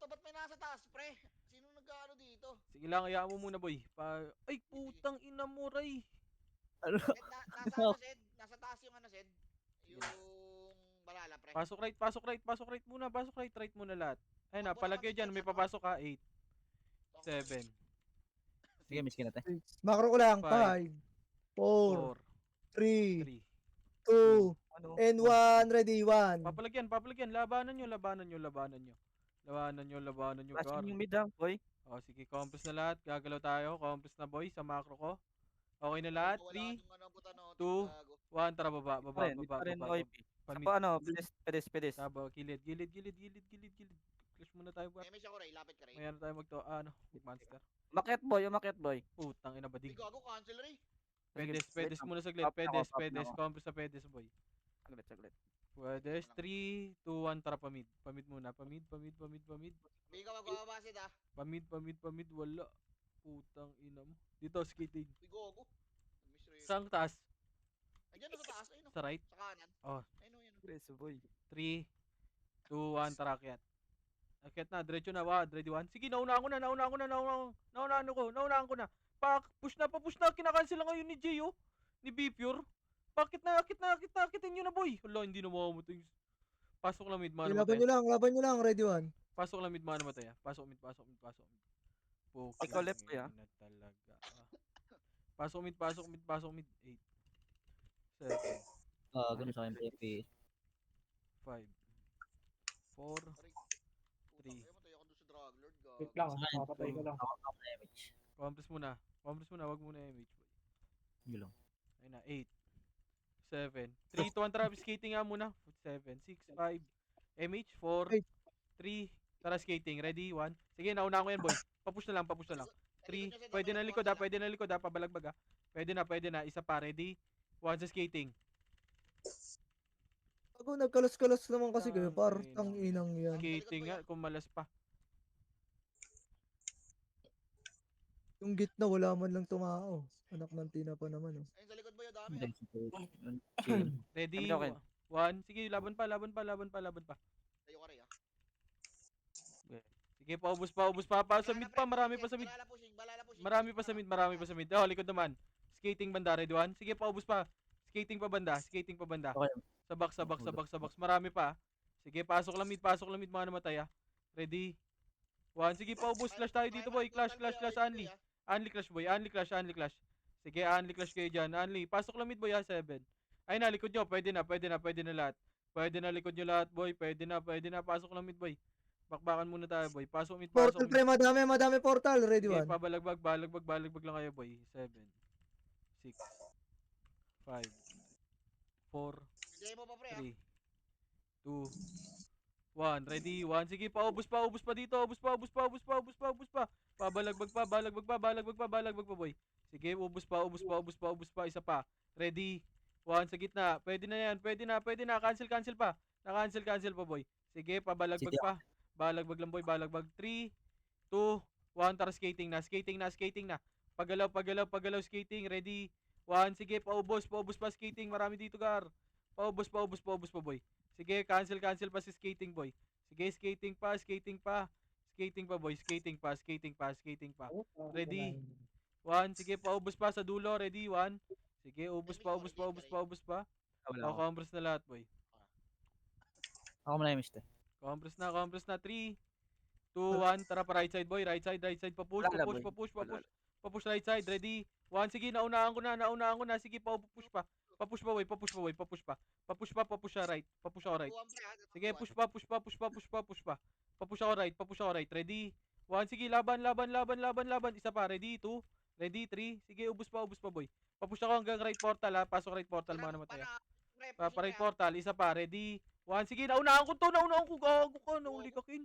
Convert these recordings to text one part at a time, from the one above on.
ba't may nasa taas, pre? Sino nag-ano dito? Sige lang, hayaan mo muna, boy. Ay, Sige, sige. putang ina mo, Ray. Ano? Nasa ano, Sed? Nasa taas yung ano, Sed? Sige Yung na. balala, pre. Pasok right, pasok right, pasok right muna, pasok right, right muna lahat. Ayun na, Takbo na palagay kami, dyan, Sed, may sa to. papasok ka, 8, Takbo na. 7, Sige, 6, miss natin. Macro ko lang. 5, 5, 4, 4, 3, 3, 2, 2, Ano? and 1. 1. Ready, 1. Papalagyan, papalagyan. Labanan nyo, labanan nyo, labanan nyo. Labanan nyo, Flashing gar. yung mid ah, boy. O, sige, compress na lahat. Gagalaw tayo. Compress na, boy, sa macro ko. Okay na Mukhang lahat. mawala 3, yung ano, butanotic, 2, gago. 1. Tara, baba, Mid pa baba, rin, mid baba, pa rin baba. OIP. Sa Pamid. pa ano, pedis. Taba, gilid, gilid, gilid, gilid, gilid, gilid. Clash muna tayo, gar. May ako, Ray. Lapit ka, Ray. Maya na tayo mag-monster. Umakyat boy. Putang ina, Uy, bading. gago, cancel, Ray. Pedes, Sige, pedes muna saglit. Pop na Pedes, ako. pedes. Compress sa pedes, boy. Saglit. Pedes, 3, 2, 1. Tara, pamid. Pamid muna. Pamid. Hindi ka magbababa, Sed, ah. Pamid. Wala. Putang ina mo. Dito, skating. Uy, gago. Mystery. Saan taas? Andiyan na sa taas, ayun, no. Sa right? Sa kanan. Oh, Ayun, no, yun. Preso boy. 3, 2, 1. Tara, akyat. Akyat na. Diretso na. Ready, 1. Sige, naunahan ko na. Naunahan ko na. Push na. Kinakancel lang ngayon ni Jay, oh. Ni B-Pure. Bakit na? Akitin nyo na, boy. Hala, hindi na makamatay. Pasok lang mid, mga namatay. Laban nyo lang. Ready, 1. Pasok lang mid, mga namatay. Pasok mid. Poking Ikaw left, kuya. ina talaga. Pasok mid. 8, 7, Ganun sa akin, PP. 5, 4, Aray. 3. Matay ako doon sa drug lord, gago. Wait lang. Sa akin, Papatay ko lang. Ako damage. Compress muna. Wag muna MH, boy. Yun lang. Ayun na, 8, 7, 3, 2, 1, tara, skating nga muna. 7, 6, 5, MH, 4, 3, tara, skating. Ready, 1. Sige, nauna ko yan, boy. Papush na lang. 3, pwede na likod, pabalagbag, Pwede na, isa pa, ready, 1 sa skating. Ako, nagkalos-kalos naman kasi kayo. Tangina Parang inang yan. Skating nga, kumalas pa. Yung gitna, wala man lang tumao. Anak ng tina pa naman. Ayun sa likod mo yung dami, ah. Chill. Ready, Kami daw, Ken. 1. Sige, laban pa. Tayo ka, Ray, ah. Sige, paubos pa. Sa mid pa, marami pa sa mid. Balala pushing. Marami pa sa mid. Oh, likod naman. Skating banda, ready, 1. Sige, paubos pa. Skating pa banda. Okay. Sa box. Marami pa. Sige, pasok lang mid, mga namatay, ah. Ready, 1. Sige, paubos. Clash tayo dito, boy. Clash. Unli. Unli clash, boy. Unli clash. Sige, unli clash kayo dyan. Unli. Pasok lang mid, boy, ha. 7. Ay na, likod nyo. Pwede na lahat. Pwede na likod nyo lahat, boy. Pwede na. Pasok lang mid, boy. Bakbakan muna tayo, boy. Pasok mid. Portal, pre. Madami portal. Ready, Sige, 1. balagbag lang kayo, boy. 7, 6, 5, 4, Bigay mo pa, pre, ah. 3, 2, 1. Ready, 1. Sige, paubos pa dito. Ubos pa. Balagbag pa, boy. Sige, ubos pa. Isa pa. Ready, 1 sa gitna. Pwede na yan. Cancel pa. Cancel pa, boy. Sige, pabalagbag City pa. Balagbag lang, boy. 3, 2, 1. Tara, skating na. Pagalaw, skating. Ready, 1. Sige, paubos pa, skating. Marami dito, gar. Paubos pa, boy. Sige, cancel pa si skating, boy. Sige, skating pa, boy. Skating pa. Ready, 1. Sige, paubos pa sa dulo. Ready, 1. Sige, ubos pa. Wala O, ako. compress na lahat, boy. Ako muna yung mister. Compress na. 3, 2, 1. Tara pa right side, boy. Right side. Papush. Papush right side. Ready, 1. Sige, naunahan ko na. Sige, papush pa. Papush pa, boy. Papush siya right. Papush ako right. Sige, push pa. Papush ako right. Ready, 1. Sige, laban. Isa pa. Ready, 2. Ready, 3. Sige, ubos pa, boy. Papush ako hanggang right portal, ha. Pasok right portal, mga namatay, ha. Pa right portal. Isa pa. Ready, 1. Sige, naunahan ko. Gago ka. Nauli ka, Kin.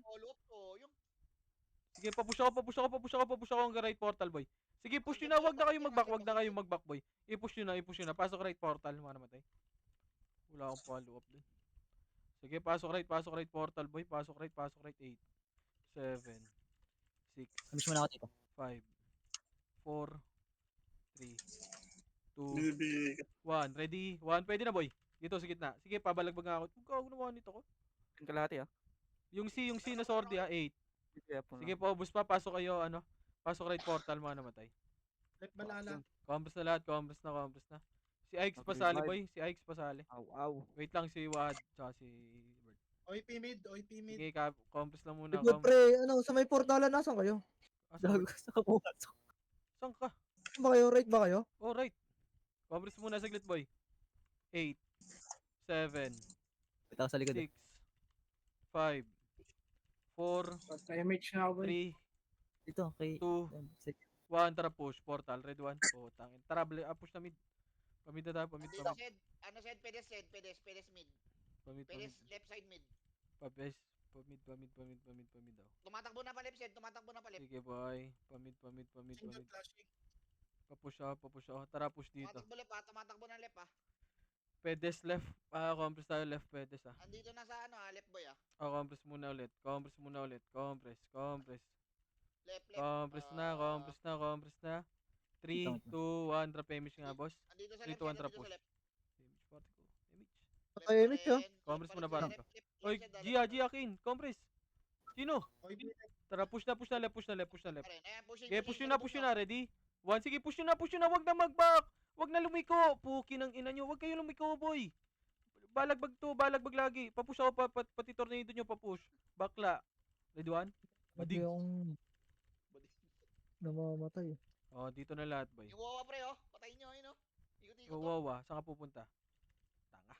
Sige, papush ako hanggang right portal, boy. Sige, push nyo na. Wag na kayong mag-back, boy. I-push nyo na. Pasok right portal, mga namatay. Wala akong follow up dun. Sige, pasok right portal, boy. Pasok right. 8, 7, 6, Miss mo na ako dito. 5, 4, 3, 2, 1. Ready, 1. Pwede na, boy. Dito sa gitna. Sige, pabalagbag nga ako. Huwag ako naman nito ko. Yung kalahati ah. Yung C na sword, 8, Sige, paubos pa. Pasok kayo, ano. Pasok right portal, mga namatay. Left balala. Compres na lahat, compres na. Si Ike's pasali, boy. Si Ike's pasali. Wait lang, si Wad, tsaka si Bird. OIP mid, OIP mid. Sige, compres lang muna. Likod pre, ano, sa may portalan, nasan kayo? Gago sa pumasok. Saan ka? Saan ba kayo? Right ba kayo? Oh, right. Compres muna saglit, boy. 8, 7, Bitaw sa likod. 6, 5, 4, MH na ako. 3, Dito, kay... 2, Sige. 1. Tara, push. Portal, red 1. Oh, tangin. Tara, push na mid. Pamid na tayo, pamid. Dito sed. Ano sed? Pedes mid. Pamid. Pedes left side mid. Pamid daw. Tumatakbo na pa left side, tumatakbo na pa left. Sige, boy. Pamid. Single flashing. Papush ako. Tara, push dito. Tumatakbo left ha, tumatakbo ng left ha. Pedes left. Compress tayo left, pedes Andito na sa ano ha, left boy ha. Compress muna ulit. Compress. Left. Compress na. 3, 2, 1. Drop image nga, boss. Andito sa 3, left 2, 1. side, Trap andito push. sa left. Image, particle. Image. Ay, image, oh. Compress muna Left, parang left, to. left, Oy, left side, Gia, left. Gia, Kin. Compress. Sino? OIP left. Tara, push na left. Pare, ayan, pushing, Okay, pushing, push nyo na. Ready? 1, sige, push nyo na. Wag na mag-back. Wag na lumiko. Puki ng ina nyo. Wag kayo lumiko, boy. Balagbag lagi. Papush ako, pati tornado nyo papush. Bakla. Ready 1? Hindi Bading. akong namamatay. Oh, dito na lahat, boy. Yung wawa pre oh, patayin nyo yun oh. Ikot-ikot oh. Wawa, saan ka pupunta? Tanga.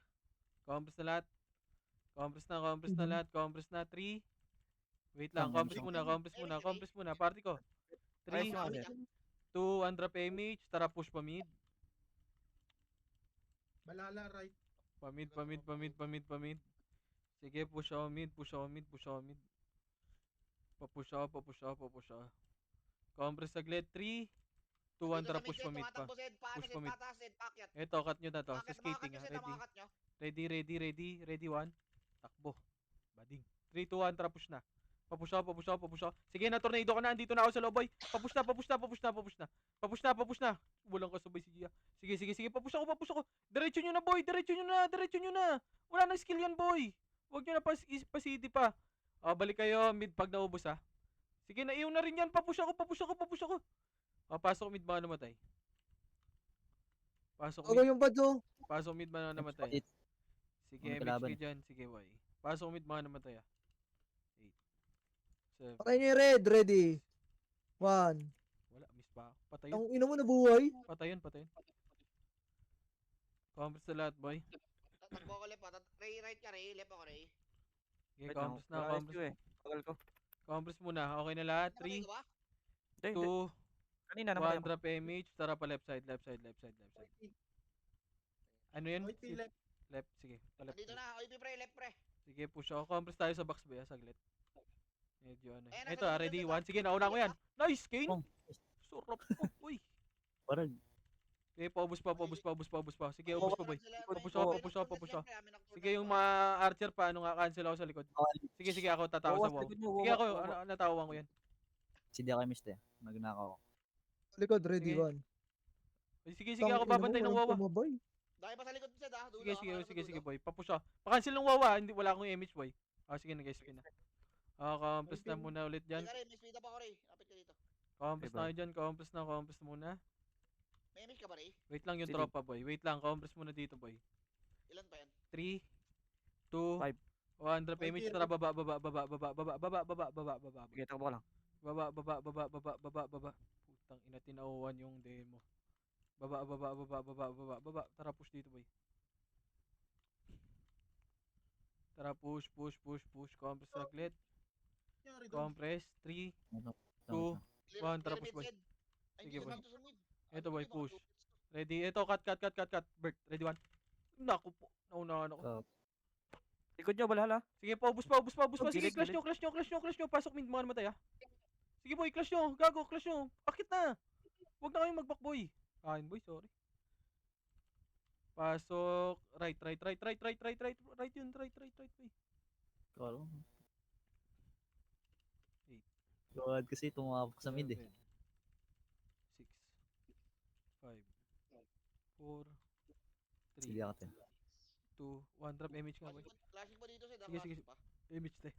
Compress na lahat. Compress na. 3. Wait lang, compress muna. Party ko. 3, Kawit, 2, 1 drop image. Tara, push pa mid. Balala right. Pamid. Sige, push ako mid. Papush ako. Compress saglit. 3, 2, 1, tara, push pa mid pa. Paano Push sed, pa mid. pataas sed, pakyat. Eto, cut nyo na to. Sa Pakyat, skating makakat nyo ha. sed, makakat nyo. Ready 1. Takbo. Bading. 3, 2, 1, tara, push na. Papush ako. Sige na, tornado ka na. Andito na ako sa loob, boy. Papush na. Walang kasabay si Gia. Sige. Papush ako. Diretso nyo na, boy. Diretso nyo na. Wala nang skill yan, boy. Huwag nyo na pa-city pa. Balik kayo mid pag naubos, ha. Sige, naiyaw na rin yan. Papush ako. Pasok mid ba namatay? Ako yung badyo. Pasok mid ba namatay? Sige, May MHK kalaban. dyan. Sige, boy. Pasok mid mga namatay, 8, 7. Patay niyo yung red. Ready. 1. Wala, miss pa ako. Patayin. Ang ina mo nabuhay. Patayin. Compress na lahat, boy. Takbo ko left ha. Ray, right ka Ray, left ako Ray. Okay, compress na. Compress muna. Okay na lahat. Namatay 3, ka ba? 2, Kanina 1, drop image. Tara pa left side. Ano yun? OIP left. Left, sige. Pa left. Andito na, OIP pre, left pre. Sige, push ako. Compress tayo sa box, boy. Saglit. Medyo ano. Ayan, Ito, nasa ready. likod, 1. Sige, nauna ko yan. Nice, Kane. Oh. Sarap po, boy. Parang... Okay, paubos pa. Sige, ubos pa, boy. Papush ako. Sige, Sige, yung mga archer pa, cancel ako sa likod. Sige, ako tatawa sa wow. Sige, ako, natawan ko yan. Si Dia kay Mr. Magnakaw ako. Likod. Ready. Sige. 1. Sige, ako babantay ng wawa. Dahil pa sa likod sed ha. Dulo, Sige, boy. Papush ako. Pakancel ng wawa, wala akong image, boy. Sige, nag-spin na. Compress na muna ulit dyan. Ray, may speed up ako Ray. Lapit ka dito. Compress na kayo dyan. Compress muna. May image ka ba Ray? Wait lang yung Sige. tropa, boy. Wait lang, compress muna dito, boy. Ilan pa yan? 3, 2, 1, drop image. Tara, baba. Sige, takbo lang. Baba. Putang ina, tinauhan yung demo. Baba. Tara, push dito, boy. Tara, push. Compress saglit. Nangyari doon. Compress. 3, Two. 1, tara, push, boy. Sige, boy. Ito, boy, push. Ready? Ito, cut. Bert, ready 1. Naku po. Naunahan ako. Likod nyo, balhala. Sige, paubos pa. Sige, Gilid, clash nyo. Pasok mid mga namatay, ha. Sige, boy, clash nyo. Gago, clash nyo. Akit na. Huwag na kayong mag-back, boy. Kain, boy, sorry. Pasok. Right yun. Right, boy. Kalo. 8. God, kasi tumawak sa mid eh. 6, 5, 4, Sige 3, ako tin. 2, 1. Drop image nga, boy. Flashing pa dito sed ha. Sige. flashing pa. Image, te.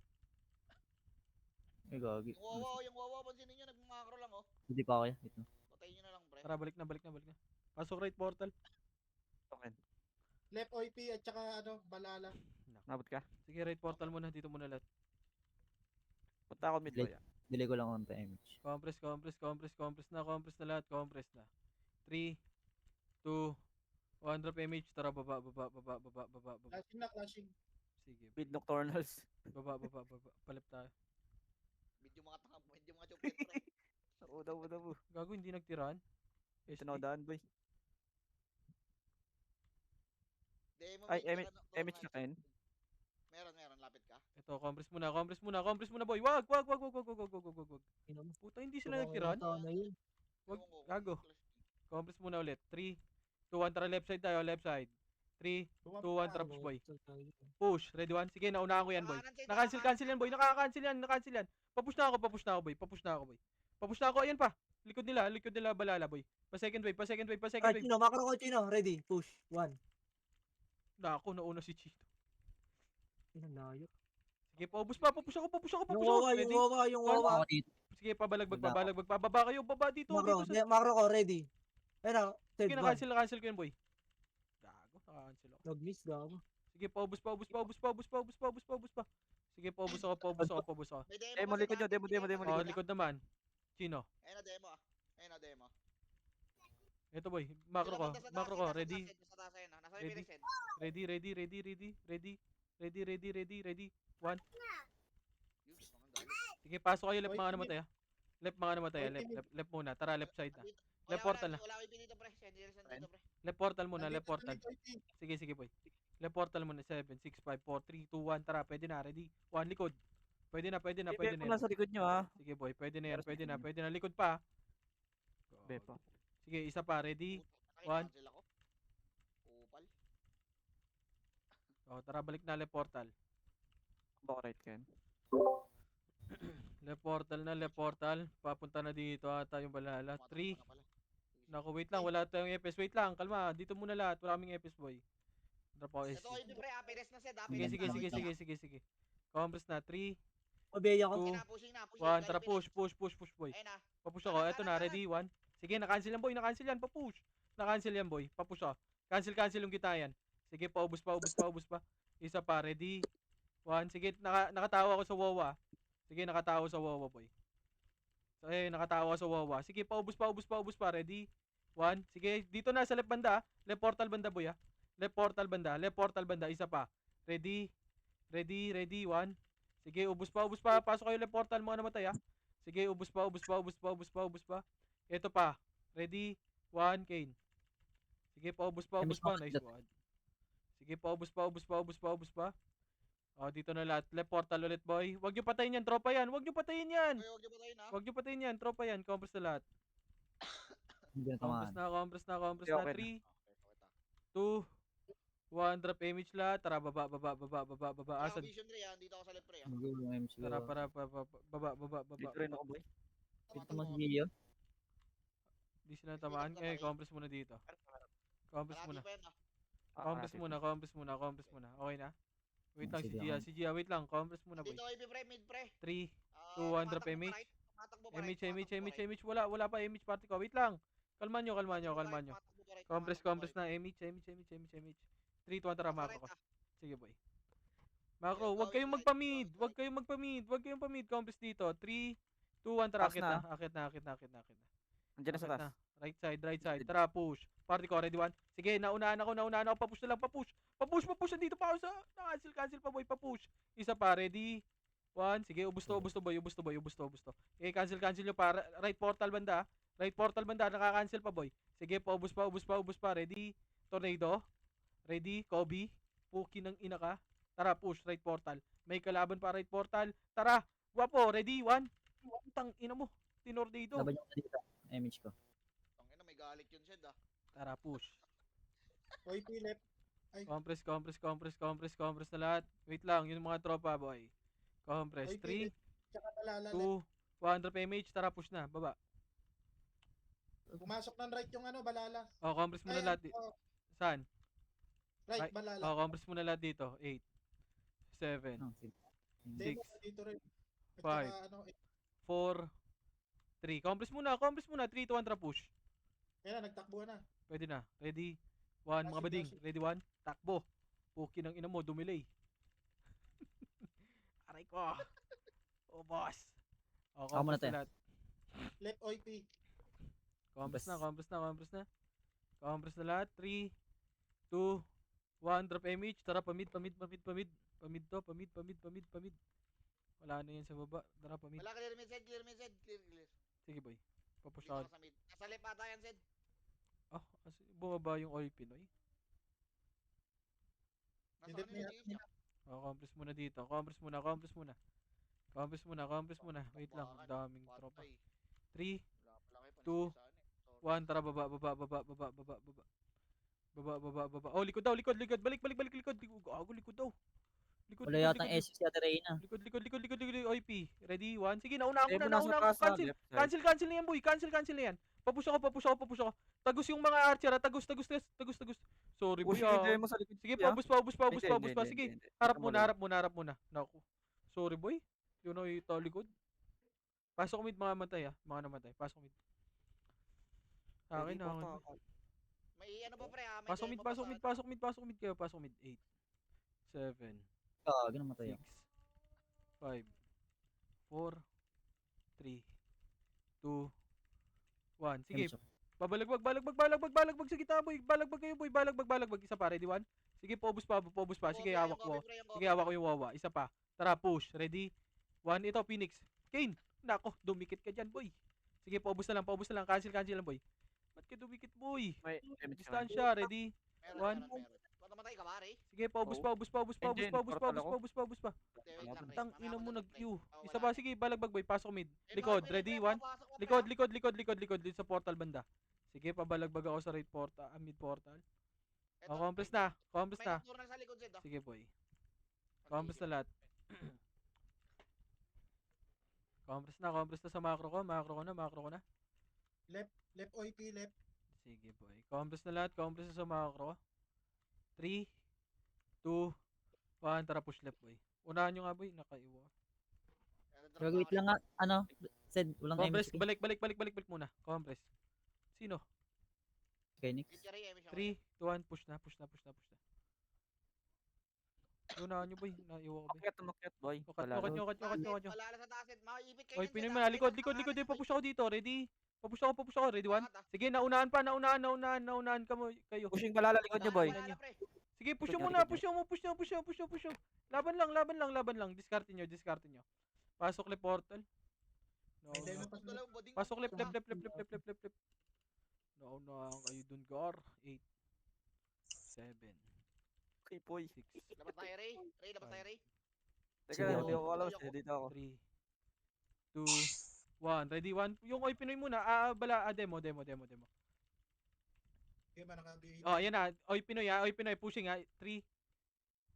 Ay, gagi. Yung wawa, pansinin nyo, nagmamakro lang, oh. Hindi pa ako yan. Ito. Patayin nyo na lang, pre. Tara, balik na. Pasok right portal. Okay. Left OP at saka balala. Nabot ka? Sige, right portal muna. Dito muna lahat. Punta ako mid boy. Delay ko lang on image. Compress na lahat. Compress na. 3, 2, 1, drop image. Tara, baba. Clashing na, clashing. Sige, Mid nocturnals. baba. Palip tayo. Medyo mga tanga, medyo mga chupet, pre. Uda mo. Gago, hindi nagtiraan. Sinodaan boy. Demo Ay, mid, tsaka image na kain. Meron, lapit ka. Ito, compress muna, boy. Wag. Puta, hindi sila nagtiraan. Na yun. Wag, Ewan ko, gago. clash. Compress muna ulit. 3, 2, 1, tara left side tayo, left side. 3, 2, 1, tara push boy. Push, ready 1. Sige, naunahan ko yan boy. Nakanan side, Na-cancel yan boy, nakaka-cancel yan. Papush na ako boy. Papush na ako, ayan pa. Likod nila, balala boy. Pa second wave. Ah, Chino, macro ko, Chino. Ready, push. 1. Nako, nauna si Chito. Layo. Sige, paubos pa. Papush ako. Ready? Yung wawa. Ako dito. Sige, pabalagbag. Pababa kayo, baba dito. Macro, Dito sa... macro ko, ready. Ayun na, Sige, third one. na-cancel ko yan boy. Gago, naka-cancel ako. Nag-miss, gago. Sige, paubos pa. Sige, paubos ako. May demo Demo, kasi likod nyo, dati, demo, demo. Oh, likod naman. Chino. Ayun na demo. Ito boy, macro ko. Ready? Nasa taas, ayun, nasa Ready? ready. Ready. 1. Yung gusto kang galit. Sige, pasok kayo left Oy, mga Philip. namatay. Left mga namatay. Oy, Left muna. Tara, left side na. Wala, Left portal na. Wala ko dito, pre. Sentinels dito, pre. Left portal muna, left Nandito portal. sa mid OP. Sige boy. Left portal muna. 7, 6, 5, 4, 3, 2, 1. Tara, pwede na. Ready? 1, likod. Pwede na Ibe ko yan. nasa likod nyo ha. Sige boy, pwede na yan. Pwede na. Likod pa. Bepo. Sige, isa pa. Ready? Nakita 1. cancel ako. Upal. Oh, tara, balik na left portal. Baka right Ken. Left portal. Papunta na dito ata yung balala. 3. Tumatakbo na pala. Naku, wait lang. Wala tayong EPS. Wait lang. Kalma. Dito muna lahat. Wala kaming EPS, boy. Drop ako Ito, SC. IP, pre. Aperes na set. Sige. Compress na. 3, Pabeya ko. 2, Pushing na. 1. Tara, push, boy. Ayun na. Papush ako. Eto na. Ready? 1. Sige, na-cancel yan, boy. Papush. Na-cancel yan, boy. Papush ako. Cancel yung kita yan. Sige, paubos pa. Isa pa. Ready? 1. Sige, nakatawa ako sa wawa. Sige, nakatawa sa wawa, boy. So, nakatawa sa wawa. Sige, paubos pa. Ready? 1. Sige, dito na sa left banda. Left portal banda, boy, ha. Left portal banda. Isa pa. Ready? 1. Sige, ubos pa. Pasok kayo left portal, mga namatay, ha. Sige, ubos pa. Ito pa. Ready? 1, Kane. Sige, paubos pa. Nice one. Sige, paubos pa. Oh, dito na lahat. Left portal ulit, boy. Huwag niyo patayin yan, tropa yan. Huwag niyo patayin yan. Huwag niyo patayin, ha. Huwag niyo patayin yan, tropa yan. Compress na lahat. Hindi na tamaan. Compress na. Okay. 3, 2, 1. Drop image lahat. Tara, baba. Asan? Asan? Vision 3, ha. Dito ako sa left, pre, ha. Mag-uulong MC ko. Tara, baba. Dito rin ako boy. Dito Tumatakbo mas ako. Gilio. Di sila tamaan. Compress muna dito. Compress Kalahati muna. pa yan, ha. Compress muna. Okay na? Wait lang, si Gia. Wait lang. Compress muna, boy. Dito, IP, pre. Mid, pre. 3, Ah, 2, 1, drop tumatakbo pa image. right, tumatakbo pa right, tumatakbo pa right. Image. Wala pa image party ko. Wait lang. Kalman nyo. Tumatakbo pa right, Compress tumatakbo pa right. na. Image. 3, 2, 1, tara, Nasa macro right, ko. ha. Sige, boy. Macro, Ayun, wag kayong right, magpamid. right. Wag kayong pamid. Compress dito. 3, 2, 1, tara. Taas na. Akit na. Andiyan na sa Akit taas. Right side. Tara, push. Party ko, ready 1. Sige, naunahan ako. Papush na lang, papush. Papush. Nandito pa ako sa... Cancel pa, boy. Papush. Isa pa, ready? 1. Sige, ubus to, boy. Okay, cancel nyo pa. Right portal banda. Naka-cancel pa, boy. Sige, ubus pa. Ready? Tornado. Ready? Kobe. Puki ng ina ka. Tara, push. Right portal. May kalaban pa, right portal. Tara. Wapo, ready? 1. Tang ina mo. Tinornado. Laban yung dito. Image ko. Tangina, may galit yun, Shed, ha. Tara, push. OP left. Compress na lahat. Wait lang, yung mga tropa, boy. Compress. OP 3, left. Tsaka balala 2, left. 1, drop image. Tara, push na. Baba. Pumasok ng right yung balala. Oh, compress muna Ay, lahat. Saan? right, Right. balala. Oh, compress muna lahat dito. 8, 7, Oh, sige. Demo six. dito rin. At Five. saka, ano, 4, 3. Compress muna. 3, 2, 1, tara push. kaya na, nagtakbuhan na. Pwede na. Ready? 1, mga Flashing, bading. flashing. Ready 1? Takbo. Puki ng ina mo, dumilay. Aray ko. Oh, boss. O, Ako muna compress na tayo. lahat. Left OIP. Compress na, Compress. compress na. Compress na lahat. 3, 2, 1. Drop image. Tara, pamid. Pamid to. Pamid. Wala na yan sa baba. Tara, pamid. Wala, clear mid side, clear mid side. Clear. Sige, boy. Papush Dito ako. ka sa mid. Nasa left ata yan, Zed. Bumaba yung oil Pinoy. Nasa Edit kanila, na Jace niya. Compress muna dito. Compress muna. Wait lang. Tapakan. Daming tropa. Patay. 3, Wala pala kayo, Two, panisisaan eh. Sorry. 1. Tara, baba. Baba. Oh, likod daw. Balik, likod. Likod daw. Likod. Wala yatang SC si Ate Reyna. Likod. OIP. Ready? 1. Sige, nauna Demo ako. nasa taas ha, Cancel. left side. Cancel na yan, boy. Cancel na yan. Papush ako. Tagos yung mga archer, ha. Tagos. Sorry, boy. Push yung demo sa likod. Sige, niya. paubos Hindi, pa. Sige, hindi. harap Ito mo muna. Naku. Sorry, boy. Yun o yung likod. Pasok mid, mga namatay. Pasok mid. Akin. May ano pa pre ha? May Pasok demo mid. pa sa- Pasok mid. 8, 7, Gagi namatay 6, ako. 5, 4, 3, 2, 1. Sige, balagbag sa gitna, boy. Balagbag kayo, boy. Balagbag. Isa pa, ready 1? Sige, paubos pa. Sige, Copy, hawak yung mo. copy, pre, yung Sige, copy. hawak ko yung wawa. Isa pa. Tara, push. Ready? 1. Ito, Phoenix. Kane. Nako, dumikit ka dyan, boy. Sige, paubos na lang. Cancel lang, boy. Ba't ka dumikit, boy? May image ka. Distansya, ready? Meron. 1. Ba't namatay ka, pare? Sige, paubos pa. Engine, portal ako. Hindi, wait lang, pre. Tang Mamaya ina ako mo dudot, pre. nag-Q. Oh, Isa wala. pa, sige, balagbag, boy. Pasok mid. Eh, Likod, mga ready? pre, 1. papasok ka, pre, ha? Likod dito sa portal banda. Sige, pabalagbag ako sa right portal, mid portal. Eto, Compress may- na. May nocturnal sa likod, Zed, ah. Sige, boy. Compress na lahat. Compress na sa macro ko na. Left OIP, left. Sige, boy. Compress na lahat, na sa macro. 3, 2, 1, tara push left, boy. Unahan nyo nga, boy. Nakaiwa. Eto, drop Gagi, na wait ako lang nga. Ano? Said, walang Compress, MHP. balik muna. Compress. Sino? Phoenix. rin. Kit Emi siya, 3, 2, 1, push na. Unahan nyo, boy. Naiwa ko, boy. Umakyat, boy. Ukat Wala. nyo. Malala sa taas, Zed. Makaipit kayo Oy, dyan, Zed, Pinoy ah. mo na. May Likod. pagkakanan, Papush ako dito. Ready? Papush ako. Ready, 1? Angat, ah. Sige, naunahan ka mo. Kayo. Pushing balala likod niyo, boy. Balala, pre. Sige, push Likod mo niyo, muna. Push nyo. Laban lang. Discard nyo. Pasok le portal. No. May demo pa Tapos sa dalawang bading. Pasok left. Ah, Naunahan kayo dun, Gar. 8, 7, Okay, boy. 6, Labas tayo, Ray. Labas tayo, Ray. Teka, Sige, hindi ako. ako alam. Dito ako. 3, 2, 1. Ready, 1. Yung Oy Pinoy muna. Demo. Sige ba, nakabihin. Oh, ayan na. Oy Pinoy, pushing ha. 3,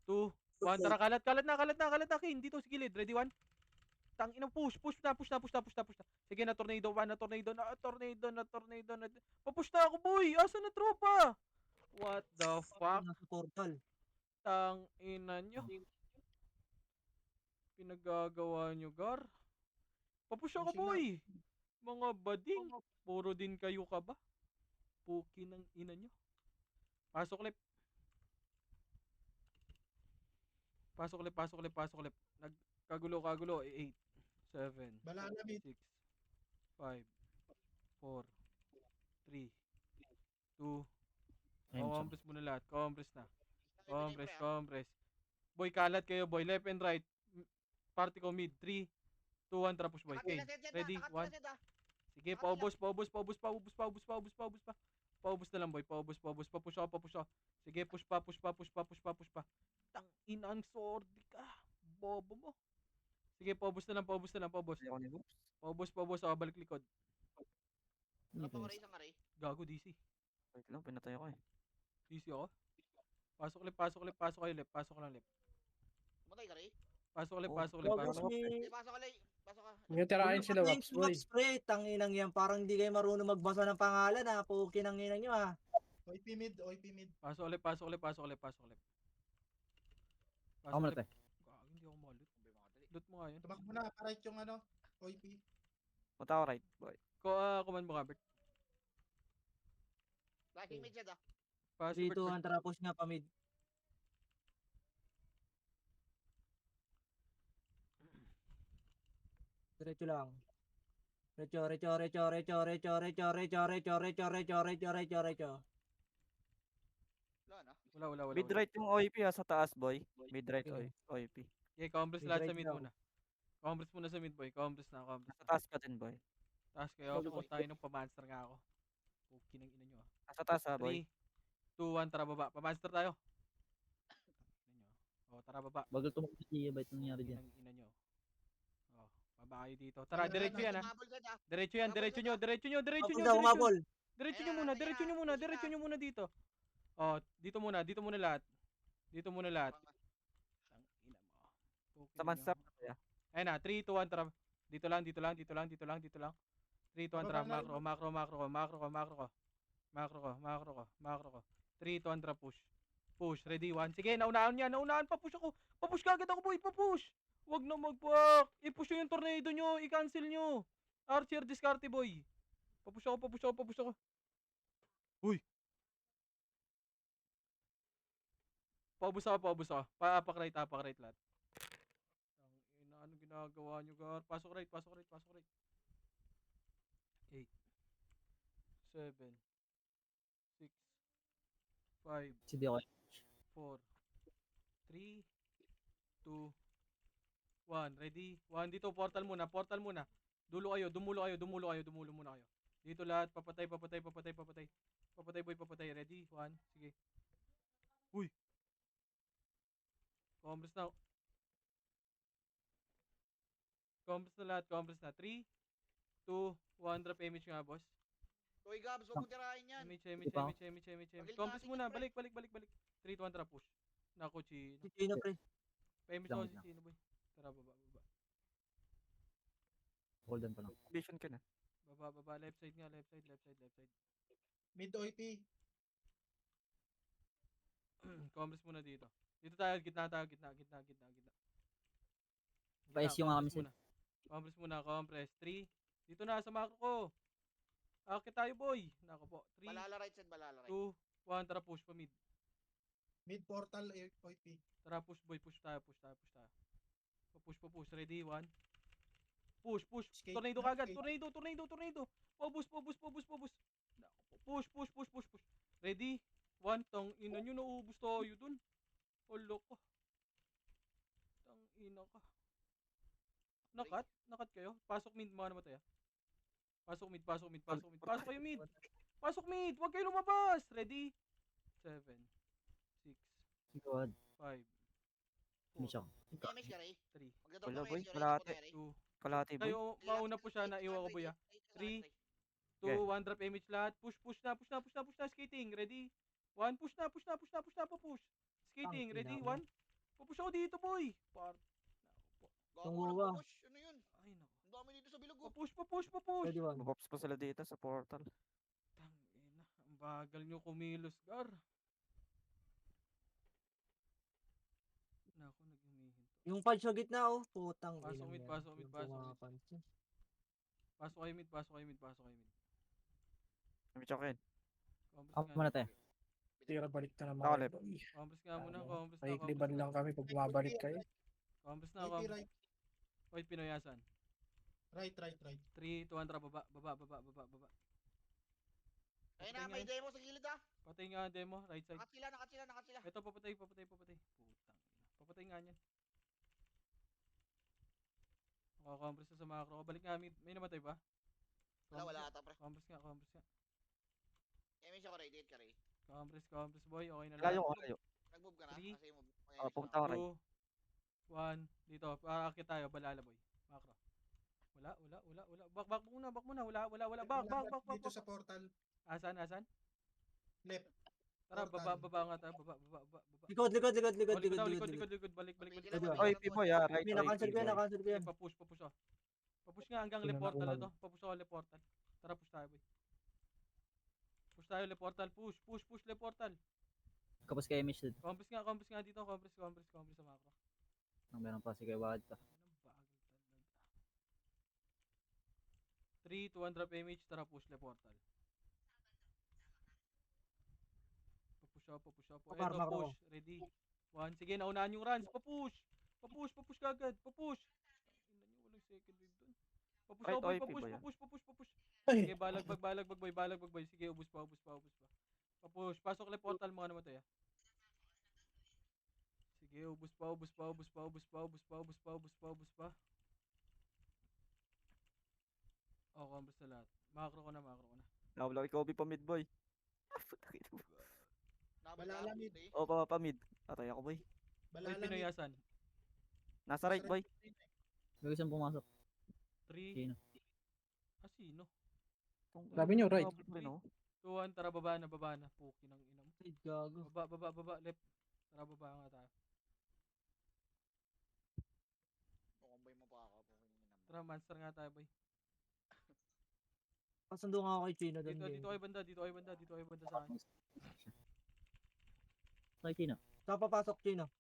2, 1. Tara, kalat na. Kin, dito sa gilid. Ready, 1. Tang ina, push na. Sige na, tornado. Papush na ako, boy. Asa na tropa? What the fuck? Nasa portal. Tang ina nyo. Pinagagawa nyo, Gar. Papush ako, Pushing na. boy. Mga bading. Puro din kayo ka ba? Puki ng ina nyo. Pasok left. Nagkagulo. 8, 7, Balala mid. 6, 5, 4, 3, 2, compress muna lahat. Compress na. Compress. Boy, kalat kayo, boy. Left and right. Party ko mid. 3, 2, 1, tara push, boy. Okay. Ready? 1. Sige, paubos pa. Paubos na lang, boy. Papush ako. Sige, push pa. Tang ina, ang sordi ka. Bobo mo. Sige, paubos na lang. Hindi ako ni Boops. Paubos. Balik likod. Drop ako, Ray. Isang ka, Ray. Gago, DC. Wait lang, pinatay ako eh. DC ako. Pasok kayo left. Pasok ka lang left. Tumatay ka, Ray. Pasok ka left. Tapos may... Hindi, pasok ka, Ray. Pasok ka. Yung tirahin sila, Patay Waps si boy. Waps, pre. Tanginang yan. Parang hindi kayo marunong magbasa ng pangalan, ha. Puki ng ina nyo, ha. OIP mid. Pasok ka left. Ako muna tayo. Gago, hindi ako malit. Loot mo nga yun. Tumakbo na, right yung ano, OIP. Punta ako right, boy. Command mo ka, Bert. Flashing mid siya 3, 3, 2, 1, tara push nga pa mid. Diretso lang. Recho. Wala na. Wala. Mid right yung OIP sa taas, boy. Mid right Okay. OIP. Okay, compress Mid lahat sa right mid lang. muna. Compress muna sa mid, boy. Compress na. Sa taas pa din, boy. Taas kayo. Pupunta tayo ng pamonster nga ako. Pukin ng ina nyo ah. Sa taas ha, boy. 3, 2, 1, tara baba. Pamonster tayo. Ina nyo. Oh, tara baba. Bagal tumakbo si Gia, ba't nangyari dyan? Pukin ng ina nyo. Oh, baba kayo dito. Tara, diretso yan ah. Habol siya Diretso yan, diretso nyo. Umabol. Diretso Ayan, nyo ayan, muna dito. Oh, dito muna lahat. Dito muna lahat. Tang ina mo. Pukin Sa nyo. mansap na kaya. Ayun na, 3, 2, 1, tara. Dito lang. 3, 2, 1, tara. Macro ko. 3, 2, 1, tara, push. Push, ready, 1. Sige, naunahan pa, push ako. Papush ka agad ako, boy, papush. Wag na mag-back. I-push nyo yung tornado nyo, i-cancel nyo. Archer, discarte, boy. Papush ako. Uy. Paubos ako. Apak right lahat. Ang ina, ano ginagawa nyo, gar? Pasok right. 8, 7, 6, 5, Si Di ako. 4, 3, 2, 1. Ready? 1 dito, portal muna. Dumulo muna kayo. Dito lahat, papatay. Papatay, boy, papatay. Ready? 1, sige. Uy! Compress na lahat, 3, 2, 1, drop image nga, boss. Uy, Gabs, huwag mo tirahin yan. Image. Pagil Compress natin muna, yan, pre. balik. 3, 2, 1, drop push. Naku, Chino. Si Chino, pre. Pa-image Lang, ako si lang. Chino, boy. Tara, baba. Holdan pa lang. Vision ka na. Baba, left side. Mid OIP. Compress muna dito. Dito tayo, gitna. Pa-S yung kami sir. Compress muna. 3. Dito na, sa macro ko. Akit tayo, boy. Nako po. 3, Balala right side, balala right. 2, 1, tara, push pa mid. Mid portal OIP. Tara, push, boy. Push tayo. Push. Ready, 1. Push. Skate Tornado na, kagad. skate. Tornado. Pabus. Push. Ready, 1. Tang ina nyo, naubos tayo dun. Olo ko. Tang ina ka. Nakat kayo. Pasok mid, mga namatay ah. Pasok mid. Pasok kayo mid. Pasok mid. Huwag kayo lumabas. Ready? 7, 6, Sigurad. 5, Finish ako. Image ka, Ray. 3, Magdadrop Wala, ng boy. SU, Ray. Kalahati. Tapos Ray. 2, Kalahati, boy. kayo, mauna po siya na iwan ko boy ah. 3, 2, 1, drop image lahat. Push na. Skating. Ready? 1, push na. Push. Skating. Tang Ready? ina mo. 1. Papush ako dito, boy. Gago, Tungwa. nagpo-push. Ano yun? Ay, nako. Ang dami dito sa bilog, oh. Papush. Ready, 1. Mapops pa sila dito sa portal. Tang ina. Ang bagal nyo kumilos, gar. Nako, naghumihinto. Yung punch sa gitna, oh. Putang Pasok ina mid, yan. pasok mid, Yung pasok mid. pumapunch yun. Pasok kayo mid. Kami chokin. Compress Ako nga. muna tayo. Tira, balik ka naman. Ako left. Compress nga muna. Paikliban lang kami pag bumabalik kayo. Compress OIP na. right. Wait, Pinoyasan. Right. 3, 2, 1, tara, baba. Ayun na, may demo sa gilid, ah. Patay nga demo, right side. Nakat sila. Ito, papatay. Putang ina. Papatay nga niyan. Compress na sa macro. Balik nga, may namatay ba? Wala ata, pre. Compress nga. Image ako, Ray. Date ka, Ray. Compress boy, okay na Layo lang. ko, layo. Nag-move ka na? Three. Kasi move. Pumunta ako right. 2, 1, dito. Paakit tayo, balala boy. Macro. Wala. Back muna. Wala. Back. Dito sa portal. Asan? Left. Tara, Portal. baba nga tayo. Baba. Likod. Likod. Balik. OIP, boy, ha. Right, May nakancel OIP, ko yan, boy. Papush oh. Papush nga hanggang Sino le portal na na to. Papush ako le portal. Tara, push tayo boy. Push tayo le portal. Push le portal. Kapos kay Mish. Compress nga dito. Compress sa macro. Nang meron pa si Kuya Wad pa. 3, 2 drop image, tara push le portal. Papush up, papush up. Makro, Eto, makro ko. push. Ready. 1. Sige, naunahan yung runs. Papush. Papush kagad. Papush. Ina nyo, walang second wave dun. Papush Right ako, boy. OIP ba yan? Papush. Ay, Sige, balagbag, boy. Sige, ubus pa. Papush. Pasok le portal, mga namatay, ah. Sige, ubus pa. Oh, combos na lahat. Makro ko na. Nakabla kay Kobe pa mid boy. Putang ina mo. Malalamig. O pa mid. Atay ako boy. Boy, Balala Pinoy mid. asan? Nasa right boy. May isang pumasok. 3. Sino? Sino? Sabi niyo, right. 2, 1, tara baba na. Puki ng ina mo. Ay, gago. Baba, left. Tara baba nga tayo. Kukumbay mo pa ako. Pukin mo naman. Tara, monster nga tayo, boy. Pasundo nga ako kay Chino doon. Dito ay banda sa akin. Kay Chino. Saan papasok, Chino?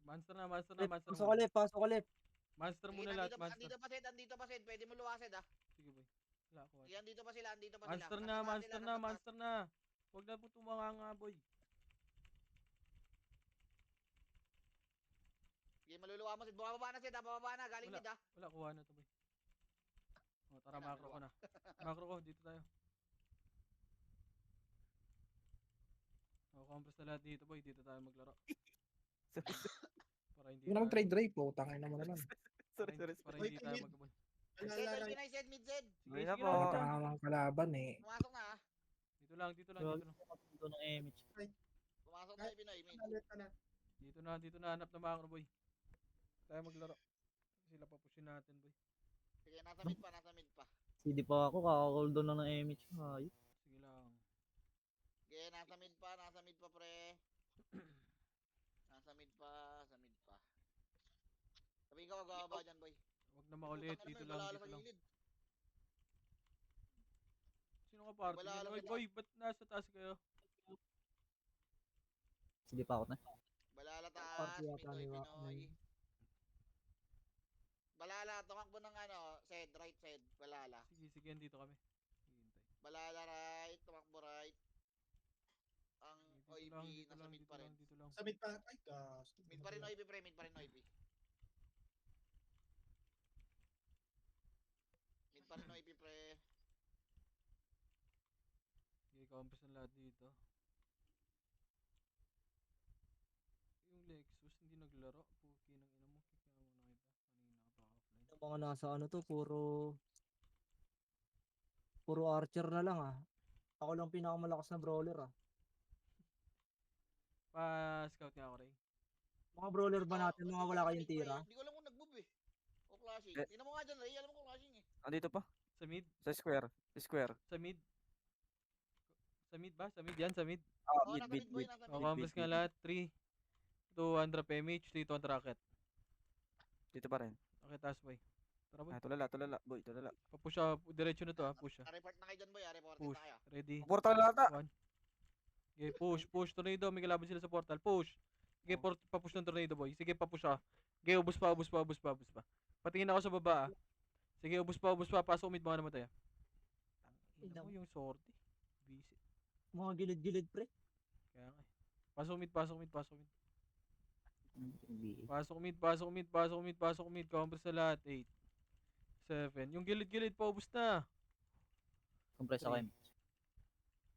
Monster na. Pasok ulit. Monster Sige, muna lahat, monster. andito pa, Sid. Pwede mo luwasid, ah. Sige, boy. Wala ko. Sige, andito pa sila. Monster na. Huwag na po tumanga, boy. Sige, maluluwa mo, Sid. Bumababa na, Sid, ah. Bababa na. Galing Wala. mid, ah. Wala, kuha na to, boy. O, tara, Wala, macro ko na. Macro ko, dito tayo. O, compress na lahat dito, boy. Dito tayo maglaro. Para hindi Yun ang tayo- trade Ray po. Tangay naman naman. Sorry. Para hindi tayo Wait, magkabon. Sid, Balala oy, right. Pinay, Sid, mid, Sid. Sige na Sige po. lang. Tamang kalaban eh. Pumasok na, ah. Dito lang. Ito ng image. Pumasok na yung Pinoy, mid. Nalit ka na. Dito na, hanap na macro, boy. Tayo maglaro. Sila papushin natin, boy. Sige, nasa mid pa. CD pa ako, kaka-call down lang ng image. Ay. Sige lang. Sige, nasa mid pa, pre. Nasa mid pa. Sabihin ka, magbababa dyan, boy. Huwag na makulit. Putang ina mo, Dito yung lang, balala dito sa lang. gilid. Sino ka party? Wala Yan? lang Oy, kita. boy, ba't nasa taas kayo? CD pa ako na. Balala taas, Party yata Pinoy, ni Pinoy. Balala, tumakbo ng Sed, right side, balala. Sige, andito kami. Hihintay. Balala right, tumakbo right. Ang Dito OIP, nasa mid pa rin. dito lang. Sa mid pa. Ay, gas. Mid pa rin OIP, pre, mid pa rin OIP. Mid pa rin OIP, pre. Sige, compass na lahat dito. Yung Lexus, hindi naglaro. Puki ng ina mo. Kikita mo na kita. Kanina ka pa offline. Yung mga nasa ano to, puro archer na lang ah. Ako lang pinakamalakas na brawler ah. Pa-scout nga ako, Ray. Mga brawler ba natin, mga wala kayong Pre, tira? hindi ko alam kung nag-move eh. O clashing. Eh. Tingnan mo nga dyan, Ray. Alam mo kung clashing eh. Andito pa. Sa mid? Sa square. Sa mid? Sa mid ba? Sa mid yan? Sa mid? Oo, nasa mid, boy, nasa O, mid. compass nga lahat. 3, 2, 1 drop image. Dito ang rocket. Dito pa rin. Okay, taas, boy. Tara, boy. Tulala. Boy, tulala. Papush siya. Diretso na to, ha. Push siya. Report na kayo dyan, boy. Report Push. na kayo. Ready? Portal lata. 1. Okay, push. Tornado. May kalaban sila sa portal. Push. Sige, papush ng tornado, boy. Sige, papush siya. Sige, ubus pa. Patingin ako sa baba, ah. Sige, ubus pa. Pasok mid, mga namatay, ah. Ina mo yung sortie. Visit. Mga gilid-gilid pre. Kaya nga, eh. Pasok mid. Pasok mid. Compress na lahat. 8, 7. Yung gilid-gilid, paubos na. Compress ako 3, image.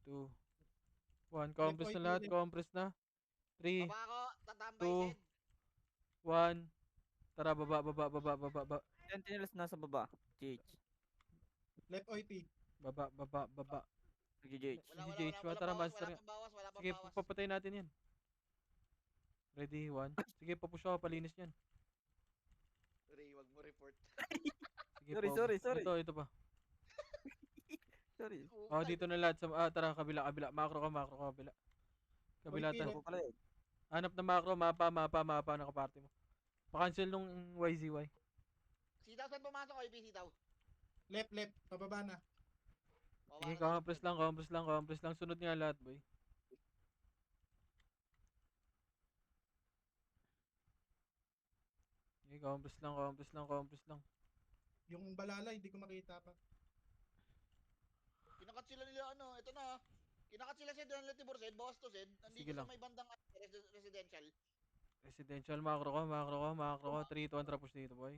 2, 1. Compress na lahat. 3, Baba ako, tatambay, 2, Sid. 1. Tara, baba. Sentinels nasa baba. GH. Left OIP. Baba. Nag-GH. Sige, GH, tara, master nga. Wala pang Sige, bawas. papatay natin yan. Ready, 1. Sige, papush ako, palinis yan. Ray, wag mo report. Sige, Sorry. Ito pa. Sorry. Oh, dito na lahat. Tara, kabila. Macro ka, kabila. Kabila OIP tayo. Ako pala yun. Hanap na macro, mapa, nakaparty mo. Pa-cancel nung YZY. Sitaw, saan pumasok? OIP, sitaw. Left. Pababa na. Baba Sige, na, compress lang. Sunod nga lahat, boy. Sige, compress lang. Yung balala, hindi ko makita pa. kinakat sila nila ano, ito na. Kinakat sila Sed ng Latibor Sed, bawas to Sed. Sige Nandito sa lang. may bandang residential. Residential macro ko. 3, 2, 1, tara push dito, boy.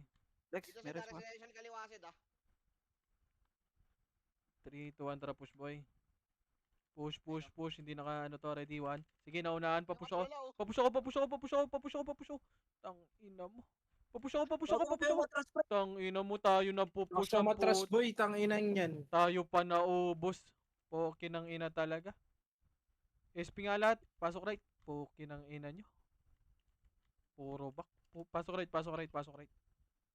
Lex, Dito may Sed, res mo. residential kaliwa Sed 3, 2, 1, tara push, boy. Push. Hindi naka ano to, ready, 1. Sige, naunahan, papush ako. Papush ako. Tang ina mo. Papush ako. Tang ina mo, tayo na pupush Basta ang matras puto. boy, tanginan yan. Tayo pa naubos. Poki ng ina talaga. SP nga lahat. Pasok right. Poki ng ina nyo. Puro back. Pasok right.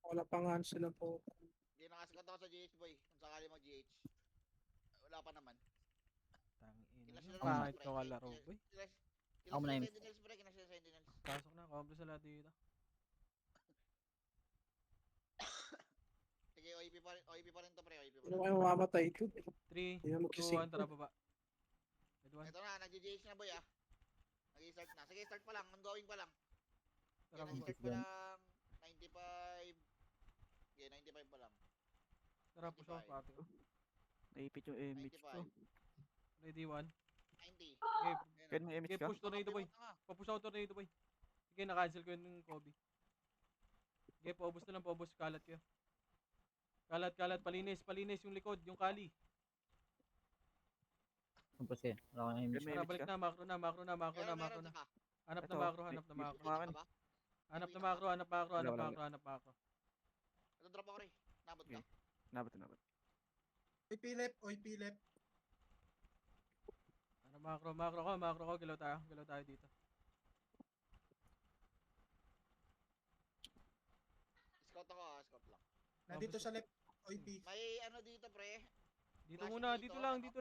Wala pa nga sila po. Hindi nakasagot ako sa GH boy, kung sakali mag-GH. Wala pa naman. Tang ina Kila nyo. sila Pangit pre. ka kalaro, boy. Kila Ako muna sila yun. Sentinels pre, kila sila Sentinels. Pasok na. Komple sa lahat dito. Sige, OIP pa rin to pre, OIP pa Ano rin. kayo mamamatay ito? 3, Hindi na 2, magsising. 1, tara baba. Ready, 1. Ito na, nag-GH na boy Nag-start na. Sige, start pa lang, ongoing pa lang. Tara Sige, baba. nag-start pa lang. 95. Sige, 95 pa lang. Tara push ako, pati ko. Naipit yung image ko. 95. Ready, 1. 90. Okay, Ken, may image okay, ka? push tornado, boy. Papush ako tornado, boy. Sige, na-cancel ko yung Kobe. Sige, paubos na lang, paubos. Kalat kayo. Kalat. Palinis yung likod, yung kali. Kumpos kayo. Wala ko na image. May Tara, image balik ka? na, macro na. Meron, saka. Hanap na Ito, macro. may Wala akin. ba? Hanap na Wala. macro. Ito drop ako rin. Nabot ka. Okay. Nabot. OIP left. Ano macro ko. Galaw tayo dito. Scout ako scout lang. Nandito sa left, OIP. May ano dito pre. Dito Flashing muna, dito, dito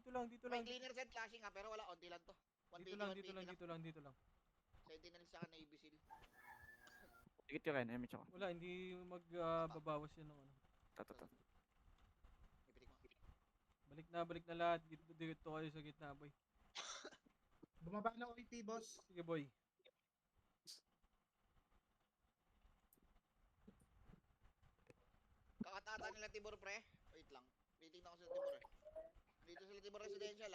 lang. May cleaner set flashing pero wala onti lang to. 120 Dito lang. Sentinels saka Navy Seal. Tikit ka Ken, image ako. Wala, hindi magbabawas yan ng ano. Tato. Ipitik mo. Balik na lahat. Dito kayo sa gitna, boy. Bumaba na OIP boss. Sige, boy. Kakatata nila Tibor pre. Wait lang. Titingnan ko sa Tibor Dito sila Tibor residential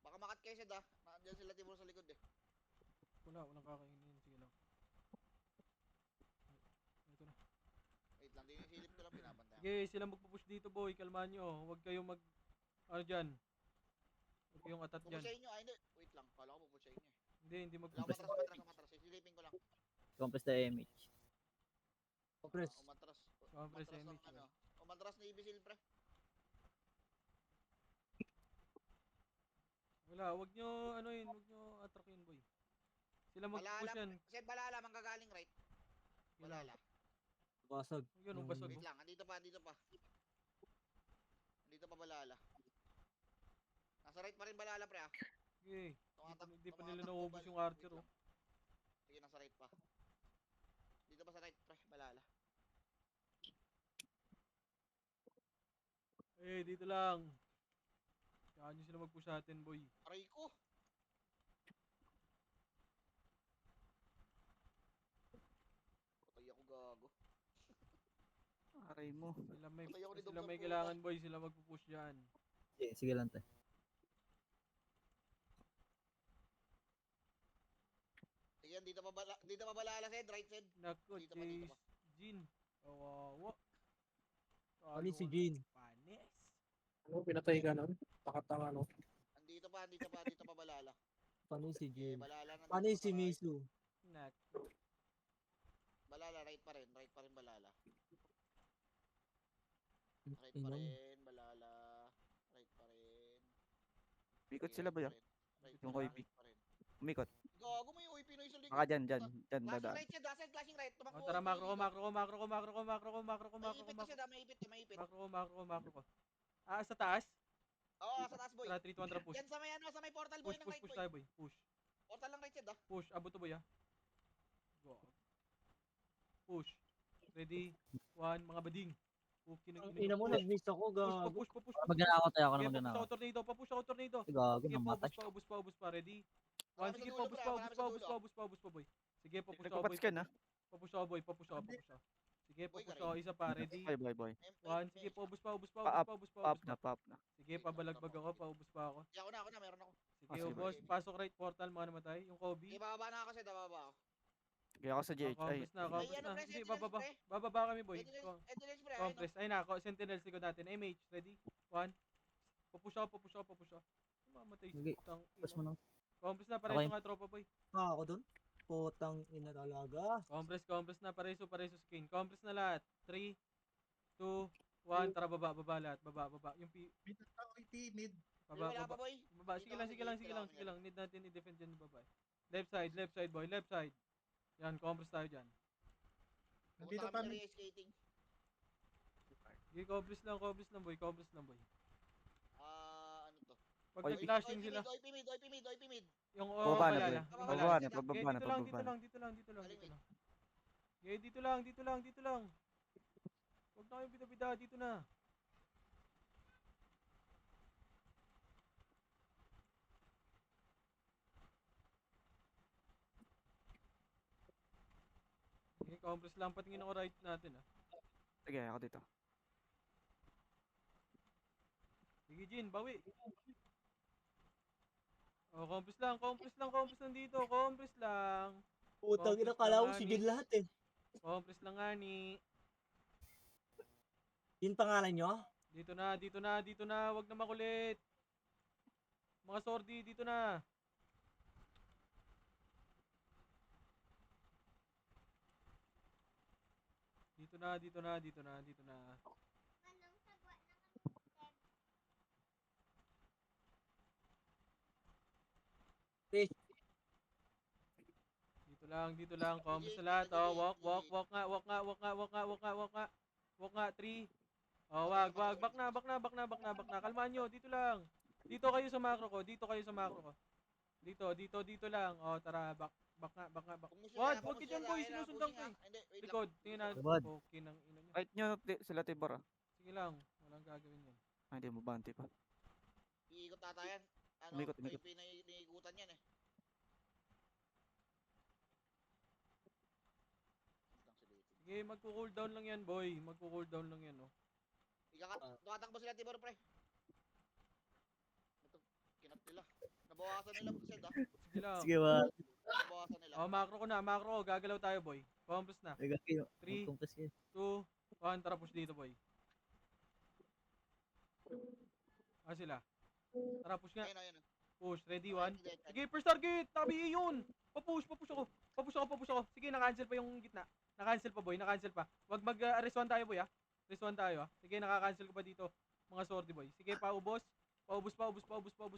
Baka makat kayo Sed Nandiyan sila Tibor sa likod Walang kakainin. Sige lang. Ito na. Wait lang, din yung silip ko lang binabantayan. Sige, sila magpupush dito, boy. Kalmahan nyo. Huwag kayong ano dyan. Huwag kayong atat dyan. Pupusyahin nyo, hindi. Wait lang, kala ko pupusyahin nyo Hindi Wala, magpupush. umatras. Silipin ko lang. Kumpos na image. Compress. Umatras. Compress Umatras image, ng Umatras na Ibisil pre. Wala, huwag nyo atrakin, boy. Sila magpupush yan. Sed balala, manggagaling right. Balala. Basag. Huwag yun, basag. Wait lang, andito pa. Andito pa balala. Nasa right pa rin balala pre Sige. Tumatak- Hindi pa tumatak nila naubos global. yung archer, Wait oh. lang. Sige, nasa right pa. Dito pa sa right pre, balala. Dito lang. Kaya nyo sila mag-push sa atin, boy. Aray ko. Patay ako gago. Aray mo. Patay ako ni Sila Dr. may Puta. kailangan, boy. Sila magpupush dyan. Sige lang tayo. Sige, dito pa balala Sed, right Sed. Nako, Dito pa. Jin. Kawawa. Panis si Jean. Panis. Ano, pinatay ka nun? Pakatanga no? Dito pa balala. Panis si Okay, Jean. balala na Panis dito si sa right. Misu. Nako. Balala, right pa rin balala. Right pa Inang. rin, balala. Right pa rin. Umikot Sige, sila ba right yan? pa rin. Right Yung pa rin, OIP. right pa rin. Umikot. Gago mo yung OIP na yung sa likod. Baka dyan, Flashing dadaan. right Sed, Sed, flashing right. Tumakbo. Tara, OIP, macro ko. May ipit to Sed, may ipit. Macro ko. Sa taas? Oo, sa taas boy. Tara, 3, 2, 1, tara, push. Yan sa may portal boy ng right boy. Tayo, boy. Push. Portal lang right Sed Push. Abot to, boy, Go. Push. Ready? 1, mga bading. Ang ina mo, nag-miss ako, gago. Push. Magnanakaw tayo ako na Sige, magnanakaw. papush ako tornado. Sige, gago, Sige, namatay. paubos pa. Ready? Marami Sige, sa dulo, pre, marami sa dulo. paubos pa, boy. Sige, papush ako, Nagpapats ka na. Papush ako, boy. Papush ako. Sige, Boy, papush ka ako. rin. Isa pa. Ready? Boy. One. Sige, paubos pa, ubos pa, ubos Pa-up, pa, ubos pa, Pa-up ubos pa. na, pa-up na. Sige, pabalagbag ako, paubos pa ako. Di ako na, meron ako. Sige, sige, ubos. boy. Pasok right portal, mga namatay. Yung Kobe. Okay, bababa na ako kasi, bababa ako. Kaya ako sa GH. Ay, Compress na, Ay, compress ano, na. pre, Sige, sentinels, bababa. pre. Bababa kami, boy. Endurance, pre, ayun, no? Compress. Ayun na, sentinels likod natin. MH, ready? One. Papush ako, papush ako, papush ako. Mamatay si Sige, putang Pas mo ina. nang. Compress na, Okay. pareso nga, tropa, boy. Ako dun. Putang ina talaga. Compress na, pareso skin. Compress na lahat. 3, 2, 1. Tara, baba lahat. Baba. Yung Mid na OIP, mid. Wala pa, boy. Baba. Dito Sige lang, ako sige sa lang, gate, sige kailangan lang. Need natin i-defend dyan yung baba. Left side, boy. Left side. Yan, compress tayo dyan. Nandito Pumunta pa kami mid. sa skating. Sige, compress lang, boy. Ano to? Pag Oy, nag-flashing sila, OIP mid. yung Pababa na, balala. boy. Pababa Balala. na, Pababa Okay, na, dito lang. Aling mid. Okay, dito lang. Huwag na kayong bida-bida, dito na. Okay, compress lang. Patingin ako right natin, ah. Sige, ako dito. Sige, Jin, bawi. Oh, compress lang dito. Compress lang. Putang ina, Compress kala ko lang, si ani. Jin lahat eh. Compress lang nga ni. Yun pangalan nyo? Dito na. Huwag na makulit. Mga sordi, dito na. Dito na. Fish. Dito lang. Compress na lahat. Oh, walk nga. Walk nga, 3. Oh, wag. Back na. Kalmahan nyo, dito lang. Dito kayo sa macro ko. Dito lang. Oh, tara, back nga. Wag ka dyan, boy. Sinusundan ko eh. Hindi, wait lang. Likod, tingnan natin. Sabad. Okay ng ina nyo. Right nyo, sila Tibor ah. Sige lang, walang gagawin yan. Ay, hindi mo banti pa. Iikot ata yan. Umikot. OIP na iniikutan yan eh. Sige, magko-cooldown lang yan, boy. Oh. Tumatakbo sila, Tibor, pre. Ito, kinat nila. Nabawasan nila, Sed, ah. Sige lang. Sige ba? Nabawasan nila. Oh, macro ko. Gagalaw tayo, boy. Compress na. Ay, kayo. 3, Magkumpres kayo. 2, 1. Tara, push dito, boy. Sila. Tara, push nga. Ayun. Push. Ready, 1. Sige, first target. Tabi yun. Papush ako. Sige, na-cancel pa yung gitna. Na-cancel pa, boy. Wag mag-respawn tayo, boy, ah. Respawn tayo, ah. Sige, naka-cancel ko pa dito. Mga sortie, boy. Sige, paubos. Paubos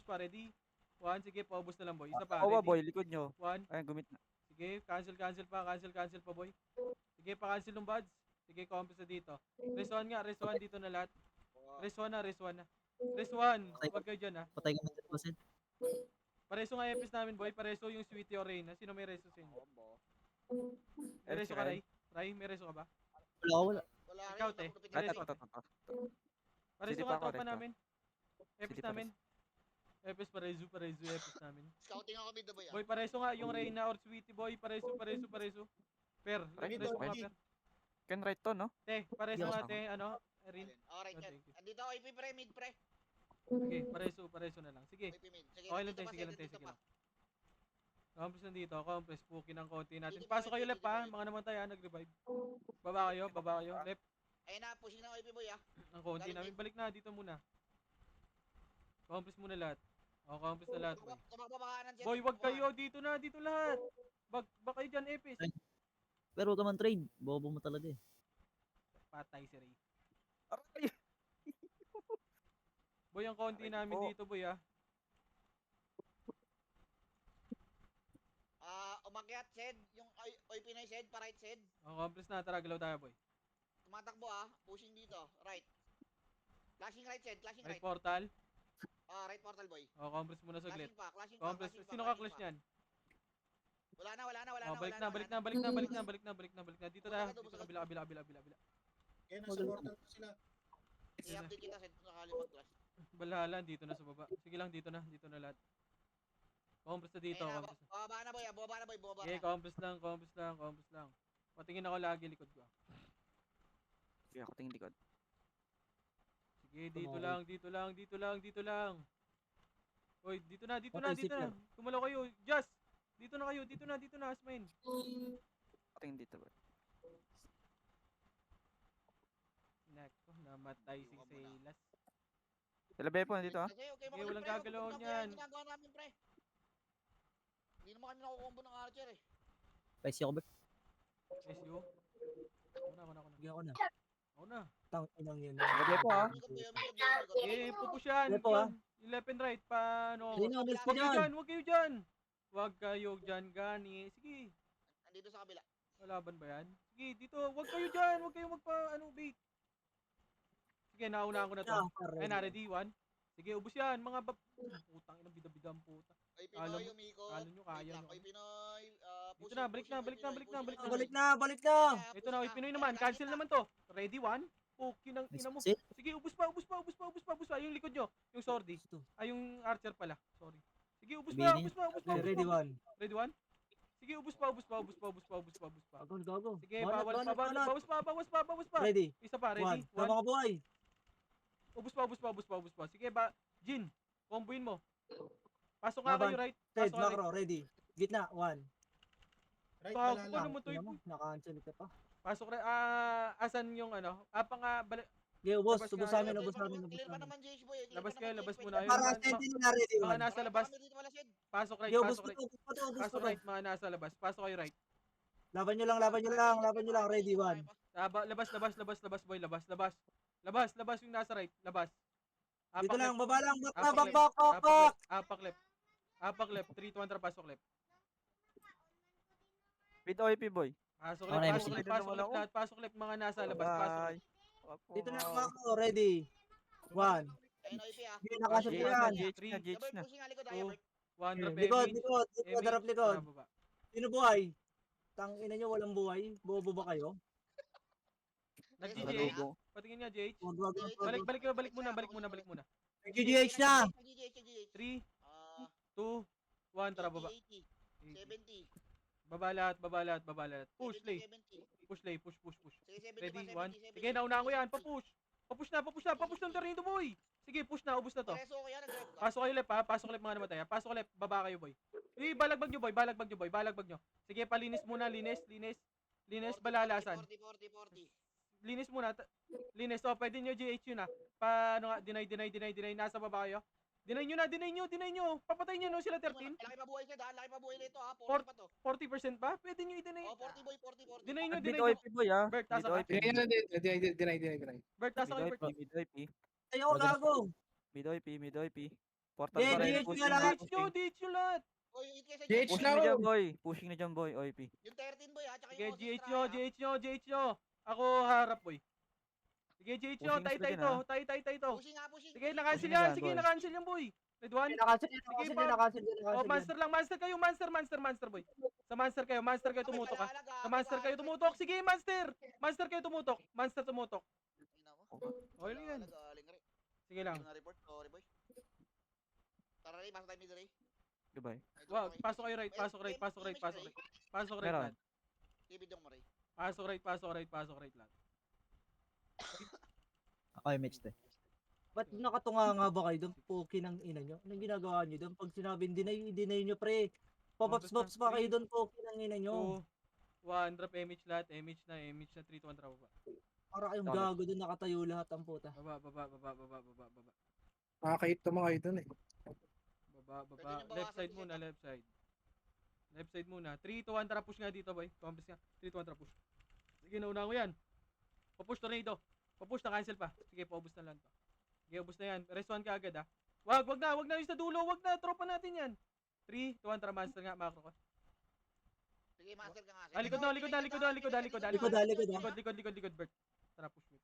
pa. Ready? 1. Sige, paubos na lang, boy. Isa pa. Oo ba, Ready? boy? Likod nyo. 1. Ayan, gumit na. Sige, cancel pa, boy. Sige, pa-cancel ng buds. Sige, compress na dito. Res 1 nga, dito na lahat. Res 1 na. Res 1. Huwag kayo dyan, ha. Patay ka na Sen. Pareso nga EPS namin, boy. Pareso yung Sweetie o Reyna. Sino may reso sa inyo? May reso ka, Ray? Ray, may reso ka ba? Wala. Wala rin. Ikaw, te. Nakulupit Pareso nila. ka. Pareso Sige nga, pa ako, tropa Rex, namin. EPS Sige pa, namin. EPS, pareso EPS namin. Scouting ako mid, boy, ah. Boy, pareso nga yung Reyna or Sweetie, boy. Pareso. Per, Right, reso ka, boy. per. Can right to, no? Te, pareso Yes, nga, ako. te. Ano? Erin. Alright, Oh, yan. thank you. Andito ako, OIP, pre, mid, pre. Sige, pareso na lang. Sige. OIP mid. Sige, Okay lang, dito te. pa, Sige Sed, lang, te. dito Sige pa. lang. Compress nandito. Compress. Pukin ng konti natin. Dito Pasok ba, kayo dito, left, ha. dito. Mga naman tayo, nag-revive. Baba kayo. Left. Ayun na, pushing na OIP, boy, ah. Ang konti Galing namin. din. Balik na. Dito muna. Compress muna lahat. Compress na lahat, boy. Tumakbo pa kanan, Sed. Boy, wag Tumakbo kayo. Dito na. Dito lahat. Bak kayo dyan, Epis. Ay. Pero huwag ka man trade. Bobo mo talaga eh. Patay si Ray. Aray! Boy, ang konti Aray namin po. dito, boy, ah. Umakyat, Sed. Yung OIP na yung Sed, pa-right, Sed. Compress na. Tara, galaw tayo, boy. Tumatakbo, ah. Pushing dito, right. Flashing right, Sed. Flashing Right right. portal. Right portal, boy. Compress muna saglit. Clashing pa. Compress. Sino ka clash niyan? Wala na. Balik na. Dito tayo. Dito kabila. Kaya nasa portal pa sila. I-update kita, Sed, kung sakali mag-clash. Balhala, dito na sa baba. Sige lang, dito na lahat. Compress na dito. Ayun na, Compress na. bumaba na, boy. Bumaba Okay, na. compress lang. Patingin ako lagi likod ko. Kaya ako tingin likod. Sige, dito lang, dito lang, dito lang, dito lang. Oy, dito na, dito na, Okay, dito na. Tumalaw kayo. Just! Dito na kayo, dito na, Asmain. Ako tingin dito boy. Nako, namatay si Ayoko muna. Silas. Sila Beppo, nandito ah. Kasi okay, Sige, walang gagalaw niyan. Ginagawa namin, pre. Hindi naman kami nakukombo ng Archer eh. Pwes ako ba? SU. Ako na. Bigyan ko na. Ako na. Tang inang yun. Sila Beppo ah. Umikot. Eh, pupush yan. Lepo, Yun. Yung left and right. Paano? Ayun na, umalis ka Huwag kayo dyan. dyan, huwag kayo dyan. Huwag kayo dyan, Gani. Sige, Nandito sa kabila. malaban ba yan? Sige, dito, huwag kayo dyan. Huwag kayo bait. Sige, naunahan ko na to. Ay, na, ready? One. Sige, ubos yan. Mga putang inang bida-bida ang puta. Ay, Kala Pinoy, mo- umikot. kala nyo kaya nyo. Ay, Pinoy. Dito na, balik na. Balik na. Ito na, oy, Pinoy naman. Cancel naman to. Ready? One. Pukin ang ina mo. Sit. Sige, ubos pa. Yung likod nyo. Yung sordi. Ay, yung archer pala. Sorry. Sige, ubos pa. Ready, one. Ready, one? Sige, ubos pa. Gago. Sige, bawas pa. Ready. Isa pa, One. ready? Tama One. ka, boy. Ubos pa. Sige, Jin, comboin mo. Pasok nga Laban. kayo, right? Ted, Pasok nga right. macro, ready. Gitna, one. Right, Bago wala pa lang. naman to. Tingnan mo, naka-cancel ka pa. Pasok right. Asan yung ano? Balik. Okay, ubos. Labas Ubos ka, namin. Clear pa naman, JH boy. Labas kayo, labas muna. Para sentinel na ready, Mga one. nasa labas. Dito wala, Sid. Pasok right, Okay, ubos pasok right. pa to. Pasok right, mga nasa labas. Pasok kayo right. Laban nyo lang. Ready, one. Labas, boy. Labas yung nasa right. Labas. Dito lang, left. baba lang. Apak Bak. Apak left. 3 to 1 pasok left. With OIP boy. Pasok Ako na, left, MC. pasok left, mga nasa labas. Pasok Bye. left. Dito lang, macro, ready. One. Ayun, OIP ah. Hindi, nakasunod GH yan. na, GH na, GH Double na. pushing nga likod, Two. Ayabert. 1 drop Likod. image. Darap likod. Tara, baba. Sino buhay? Tang ina nyo, walang buhay. Bobo ba kayo? Nag-GGH. Salubong. Patingin nga, GH. Wag. Balik muna. GGH na. 3, Ah, 2, 1, tara, baba. 80, 70. Baba lahat. Push, 70, lay. 70. Push. Sige, 70 Ready, pa, 1. 70, Sige, naunahan ko yan. Papush ng terreno, boy. Sige, push na, ubos na to. Pareso ko yan, nag-drive ka. Pasok kayo left, ha? Pasok left mga namatay, ha? Pasok left, baba kayo, boy. Balagbag nyo. Sige, palinis muna, linis, balalasan. 40. Linis muna, linis. Oh, pwede nyo GH yun, ha? Paano nga, deny. Nasa baba kayo. Deny nyo. Papatay nyo, no, sila 13. Laki pa buhay siya, laki pa buhay nito ha. 40 Port- pa to. 40% ba? Pwede nyo i-deny. Oh, 40 boy, 40. Deny nyo. With OIP boy ah. Bert, With tasa ka. OIP. Dinay. Bert, tasa kayo, Bert. With OIP. Ayaw, gago. Mid OIP. Portal Yeah, pa rin. DH Pushing nga lahat. DH nyo lahat. Oh, yung 8 kaysa DH Pushing na, na oh. dyan boy. Pushing na dyan boy. OIP. Yung 13 boy ha, tsaka Sige, yung GH Oses nyo. Ako harap, boy. Sige, GH nyo. Pushing Tay sila dyan, to. Pushing nga, pushing. Sige, nakancel Pushing na yan. yan, Sige, boy. nakancel yan, boy. Red 1. Oh, monster lang. Monster kayo, boy. Sa monster kayo. Tumutok ka. Sa monster kayo tumutok. Sige, monster. Monster kayo tumutok. Okay lang yan. Sige lang. report, sorry boy. Tara rin, pasok tayo mid ray. Goodbye. Wow, pasok kayo right. Pasok right Meron. lahat. Ibid yung maray. Pasok right lahat. Ako yung match to. Ba't nakatunga nga ba kayo doon? Poki ng ina nyo. Anong ginagawa nyo doon? Pag sinabing deny nyo, pre. Pops pa kayo doon, poki ng ina nyo. 2, 1, drop image lahat. Image na 3 to 1 drop baba. Para kayong Solid. gago doon, nakatayo lahat ang puta. Baba. Nakakahit to mga idol eh. Baba. Pwede nyo Left bawasan side yung muna, setup. left side muna. 3 to 1 tara push nga dito, boy. Compass nga. 3 to 1 tara push. Sige, nauna ko yan. Papush tornado. Papush na cancel pa. Sige, paubos na lang to. Sige, ubos na yan. Rest 1 ka agad, ha. Wag na yung sa dulo. Wag na, tropa natin yan. 3 to 1 tara monster nga, macro ka. Sige, master ka nga. Likod, Bert. Tara, push mid.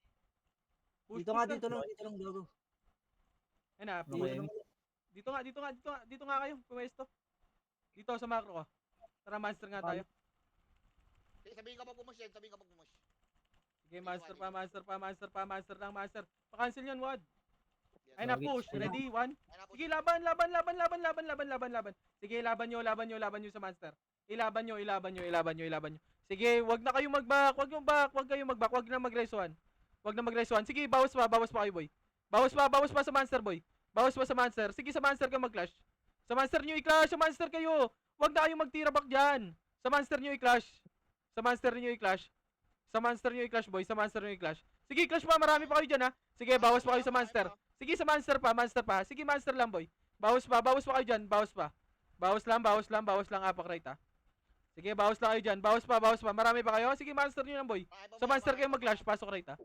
Push, Dito push nga, na. dito lang, gago. Ayun na, Okay. dito nga kayo, pumesto. Dito sa macro ko. Tara, monster nga tayo. Sige, sabihin ka pag pumush yan, Sige, monster pa. Pa-cancel yan, Wad. Yan. Ayun na, Sige. push. Ready, 1. Ayun na, push. Sige, laban. Sige, laban nyo sa monster. Ilaban nyo. Sige, wag na kayong mag-back. Wag na mag-res 1. Wag na mag-res 1. Sige, bawas pa kayo, boy. Bawas pa sa monster, boy. Bawas pa sa monster. Sige, sa monster ka mag-clash. Sa monster nyo i-clash, sa monster kayo. Wag na kayong magtira back dyan. Sa monster nyo i-clash. Sa monster nyo i-clash. Sa monster nyo i-clash, boy. Sa monster nyo i-clash. Sige, clash pa. Marami pa kayo dyan, ha. Sige, bawas pa kayo sa monster. Sige, sa monster pa. Sige, monster lang, boy. Bawas pa kayo dyan. Bawas pa. Bawas lang, apak right, ha. Sige, bawas lang kayo dyan. Bawas pa. Marami pa kayo. Sige, monster nyo lang, boy. Sa monster kayo mag-clash. Pasok right, ha.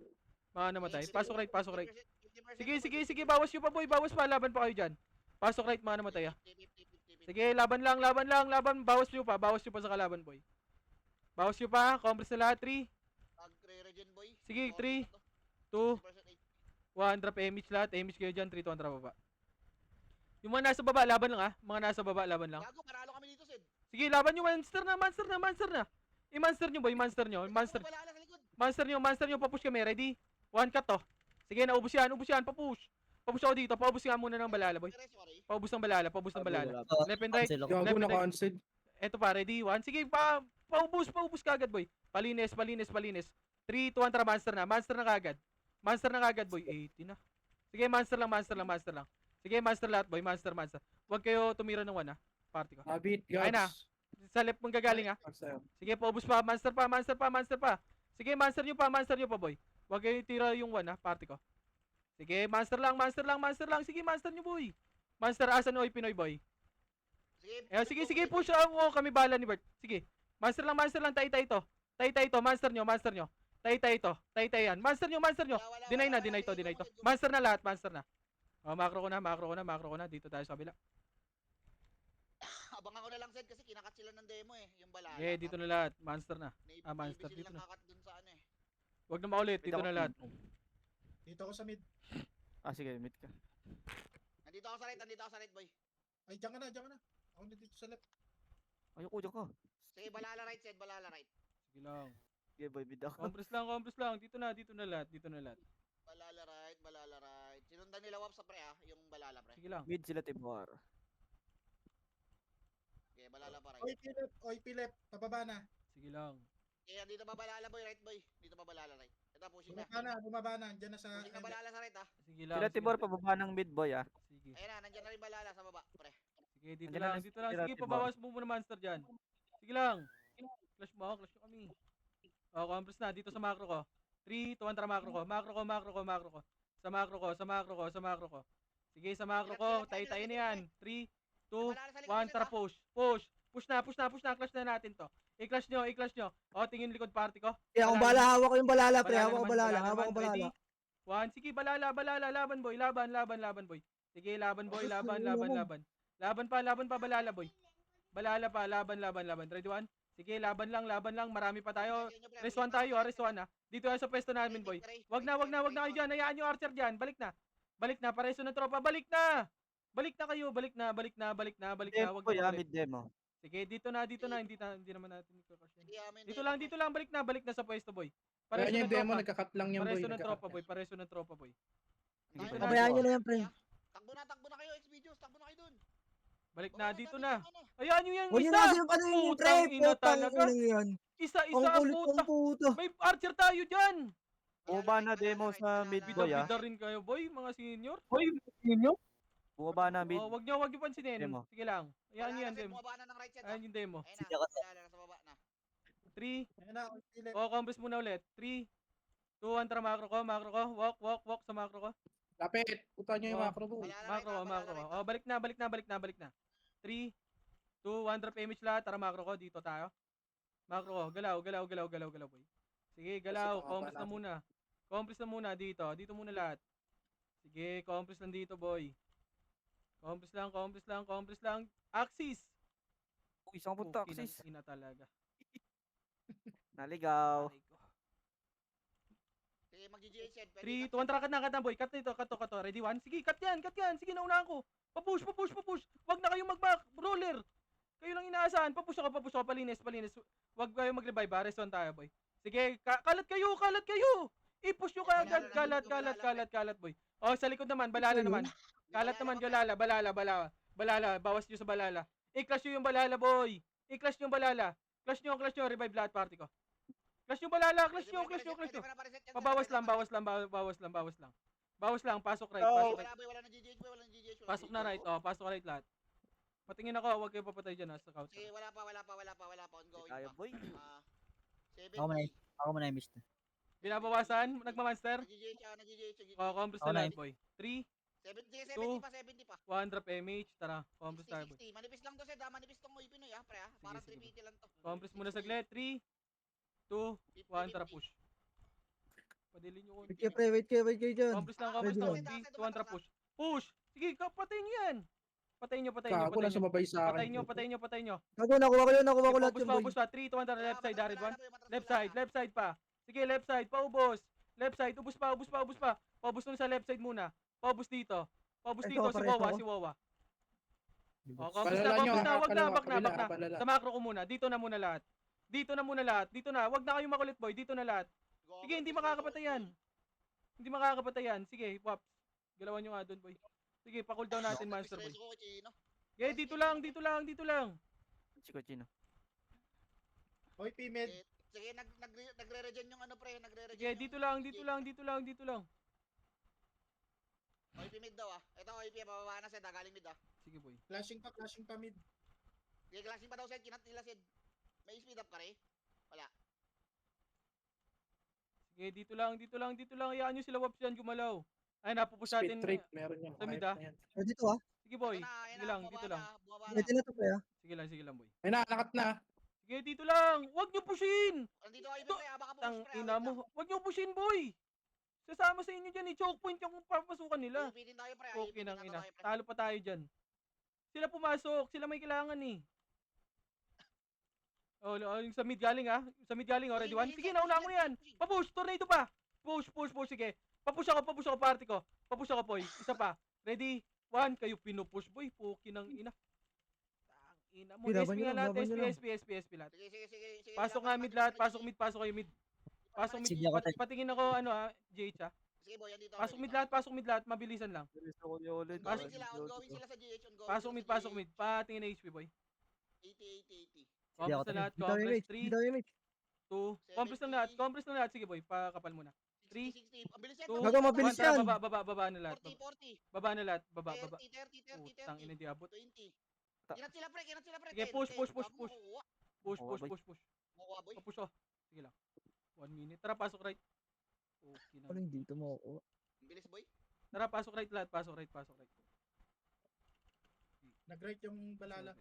Mga namatay. Pasok right. Sige, bawas nyo pa, boy. Bawas pa. Laban pa kayo dyan. Pasok right, mga namatay, ha. Sige, laban lang. Bawas nyo pa sa kalaban, boy. Bawas nyo pa. Compress na lahat. 3. Mag-regen, boy. Sige, 3, 2, 1. Drop image lahat. Image kayo dyan. 3, 2, 1. Drop baba. Yung mga nasa baba, laban lang, ha. Mga nasa baba, laban lang. Gago, panalo kami dito, Sid. Sige, laban nyo. Monster na. I-monster nyo, boy. Monster nyo. Balala sa likod. Monster nyo. Papush kami. Ready? 1 cut, to. Sige, naubos yan. Papush. Papush ako dito. Paubos nga muna ng balala, boy. Sorry. Paubos ng balala. Left and right. Cancel ako. Left Gago and na right. cancel. Eto pa, ready? 1. Sige, paubos ka agad, boy. Palinis. 3, 2, 1, tara, monster na kagad. Monster na kagad, boy. 80 na. Sige, monster lang. Sige, monster lahat, boy. Monster. Huwag kayo tumira ng 1, ha. Party ko. Habit, Ayun na. gods. Sa left mong gagaling, ha. Sige, paubos pa. Monster pa. Sige, monster nyo pa, boy. Huwag kayo tira yung 1, ha. Party ko. Sige, monster lang. Sige, monster nyo, boy. Monster, asan oy, Pinoy, boy. Sige, push ako. Kami bala ni Bert. Sige. Monster lang. Tay to. Monster nyo. Tay yan. Monster nyo. Deny to. Monster na lahat. Oh, macro ko na. Dito tayo sa kabila. Abangan ko na lang, Sid, kasi kinakat sila ng demo, eh. Yung balala. Okay, dito na lahat. Monster na. Monster, Maybe dito silang na. kakat dun sa ano, eh. Huwag na maulit. Dito na lahat. Dito ako sa mid. Ah, sige, meet ka. Nandito ako sa right, boy. Ay, diyan ka na. Ako na dito sa left. Ayoko, diyan ka. Sige, balala right, Sid, balala right. Sige lang. Sige, boy, mid ako. Compress lang. Dito na lahat. Balala right. Sinundan nila Wap sa pre, ah, yung balala, pre. Sige lang. Mid sila, Timor. Okay, balala pa Oy, right. Philip. Pababa na. Sige lang. Okay, dito pa balala, boy, right, boy. Dito pa balala right. Ito, pushing na. Bumaba na. Diyan na sa... Pushing na balala sa right, ah. Sige lang. Sila, sige. Timor, pababa ng mid, boy, ah. Sige. Ayun na, nandiyan na rin balala sa baba, pre. Sige, dito Andyan lang. na Dito lang. sila, Sige, Timor. pabawas mo muna monster dyan. Sige lang. Clash mo kami. Oh, compress na. Dito sa macro ko. 3, 2, 1, tara macro ko. Macro ko. Sa macro ko. Sige, sa macro ko. Tayo na yan. 3, 2, 1, tara push. Push na. Clash na natin to. I-clash nyo. O, tingin likod party ko. Eh, akong bala, hawak ko yung balala, pre. Hawak ko naman, balala. naman. Hawak ko balala. Ready? 1, sige, balala. Laban, boy. Laban, boy. Sige, laban, boy. Laban. Laban pa, balala, boy. Balala pa, laban. Ready, 1? Sige, laban lang. Marami pa tayo. Rest 1 tayo, rest 1, ha. Dito sa pwesto namin, boy. Wag na kayo dyan. Hayaan nyo archer dyan. Balik na. Pareso ng tropa. Balik na kayo. Balik na. Wag na Boy, ah, ulit. mid demo. Sige, dito na. Hindi naman natin ito-crush yan. Sige, amin. Dito lang. Balik na sa pwesto, boy. Kaya Pareso niya ng yung demo, tropa. nagkakat lang yan, boy. Pareso ng nagkakat tropa, yan. boy. Sige, Dito boy. na. Pabayaan nyo na yan, pre. Takbo na kayo, Xvideos. Takbo na kayo dun. Balik Baba na, dito na. Hayaan nyo yan, Huwag nyo isa. na kasi yung panin, pre. Putang ina Putang talaga. ina yan. Isa, Ang kulit puta. ng puto. May archer tayo dyan. Bumaba na demo sa mid, boy, ah. Bida rin kayo, boy, mga senior. Bumaba na mid. Oh, wag nyo pansinin. Demo. Sige lang. Hayaan nyo yan, demo. Bumaba na ng right side, Ayan yung demo. Ayun na, balala na sa baba na. 3. Ayun na, Philip. Oh, compress muna ulit. 3, 2, 1, tara macro ko. Walk sa macro ko. Lapit. Puta nyo yung Oh. macro, boy. Macro ko. Oh, balik na. 3, 2, 1, drop image lahat. Tara macro ko. Dito tayo. Macro ko. Galaw, boy. Sige, galaw. Compress na muna dito. Dito muna lahat. Sige, compress lang dito, boy. Compress lang. Axis. Uy, isang punta, Pukinang sis. ina talaga. Naligaw. Aray ko. Sige, mag-GGH yan. 3, 2, 1, tara, cut na, boy. Cut na ito. Ready, 1? Sige, cut yan. Sige, naunahan ko. Papush. Wag na kayong mag-back. Roller. Kayo lang inaasahan. Papush ako. Palinis. Wag kayo mag-revive, ha. Rest 1 tayo, boy. Sige, kalat kayo. I-push nyo kaagad. Kalat, boy. Oh, sa likod naman. Balala naman. Kalat naman, balala. Bawas nyo sa balala. I-clash nyo yung balala, boy. Clash nyo. Revive lahat, party ko. Clash nyo balala, clash nyo. Pabawas lang, bawas lang, bawas lang. Bawas lang, pasok right, pasok right. Wala boy, wala na GGH boy, wala na GGH. Pasok na right, pasok right lahat. Patingin ako, huwag kayo papatay dyan sa counter. Sige, wala pa, ongoing Tayo, pa. boy. 70. Ako muna, ako muna yung miss na. Binabawasan, nagmamonster. Nag-GGH. Combros Ako na na lahat, boy. 3, 70 Two. pa, 70 pa. 1 drop MH, tara, combros tayo, boy. 60. Manipis lang to, Sed, manipis tong Uy Pinoy, pre, Parang sige, 350 lang to. Combros muna saglit, 3, 2, 1, tara 50. push. Padilin nyo Wait konti. kayo, pre. Wait kayo dyan. Combros lang, Ready lang. 3, 2, 1, tara push. Push! Sige, patayin nyo yan. Patayin nyo. Gago na sumabay sa akin. Patayin nyo. Gago, nakuha ko lahat Ubus yun, boy. pa. 3, 2, 1, tara, left side, Darid 1. Left side pa. Sige, left side, paubos. Left side, ubus pa. Paubos nun sa left side muna. Paubos dito, si Wawa. Oh, combos na, wag na, back na. Sa macro ko muna, dito na muna lahat. Dito na, wag na kayong makulit, boy, dito na lahat. Sige, hindi makakapatayan. Sige, Pops. Galawan nyo nga doon, boy. Sige, pa-cool down natin, Monster Boy. Okay, dito lang. Si Cochino. Hoy, P-Med. Sige, nagre-regen yung ano pre, nagre-regen. Sige, dito lang. OIP mid daw Ito OIP, bababa na Sed, galing mid Sige, boy. Flashing pa mid. Sige, clashing pa daw Sed, kinat nila Sed. May speed up ka rin? Wala. Sige, dito lang. Hayaan nyo sila Waps yan gumalaw. Ay, napupus natin. Speed trick, meron yan. Sa mid, Kahit na yan. Dito Sige, boy. Ito na, Sige lang, dito lang. Bumaba na. Ready na to, pre. Sige lang, boy. May nakakat na. Sige, dito lang. Huwag nyo pushin. Nandito OIP pre, baka push Tang pre. ina mo. Huwag nyo pushin, boy. Sasama sa inyo dyan, choke point yung papasukan nila. Ipitin tayo pre. Okay nang ina. Talo pa tayo dyan. Sila pumasok. Sila may kailangan eh. Yung sa mid galing Sa mid galing, ready one. Sige, nauna ko na yan. Papush, tornado pa. Push, sige. Papush ako, party ko. Papush ako, boy. Isa pa. Ready? 1, kayo pinupush, boy. Puki ng ina. Tang ina mo. Laban SP nyo nga lang, lahat. laban nyo lang. SP lahat. Sige. Pasok nga mid lahat. Pasok kayo mid. Pasok mid. Sige, ako tayo. Patingin ako, GH Sige boy, andito. Pasok mid lahat. Mabilisan lang. Bilis ako ni Olin. Ongoing sila sa GH, ongoing. Pasok mid. Patingin na HP, boy. 80. Sige, ako Compress na tayo. lahat. Dito yung Compress image. 3, Dito yung image. 2. Compress na lahat. Sige, boy. Pakapal muna. 3, 60. Ang bilis yan. 2, Gago, mabilis 1, tara, yan. baba na lahat. 40. Baba na lahat. Baba. 30. Putang ina, di abot. 20. Kinat sila pre. Sige, push. Push. Makuha boy. Papush oh. Sige lang. 1 minute. Tara, pasok right. Okay na. Ano yung dito mo? Ang bilis boy. Tara, pasok right lahat. Pasok right. Nag-right yung balala.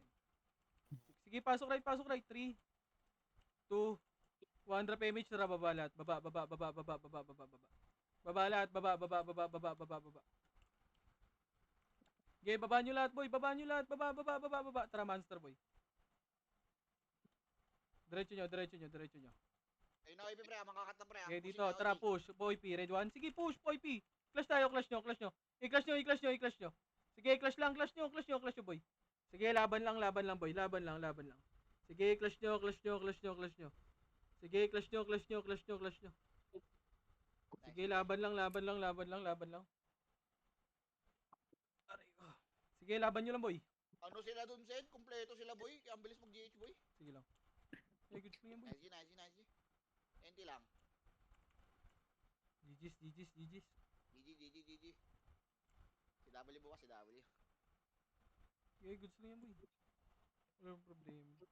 Sige, pasok right. 3, 2, 1, drop image. Tara, baba lahat. Baba. Baba lahat. Baba. Okay, baba nyo lahat, boy. Baba. Tara, monster, boy. Diretso nyo. Ayun na OIP pre, mangkakat na pre. Okay, dito. Tara, push. Boy P, red 1. Sige, push, Boy P. Clash tayo, clash nyo. I-clash nyo. Sige, clash nyo, boy. Sige, laban lang, boy. Laban lang. Sige, clash nyo. Sige, clash nyo. Sige, laban lang. Aray ko. Sige, laban nyo lang, boy. Ano sila dun Sed? Kompleto sila boy. Ang bilis mag GH boy. Sige lang. Ay, good mo yan, boy. Nice. NT lang. GG's. GG. Si W bukas, si W. Okay, goods lang yan, boy. Walang problema.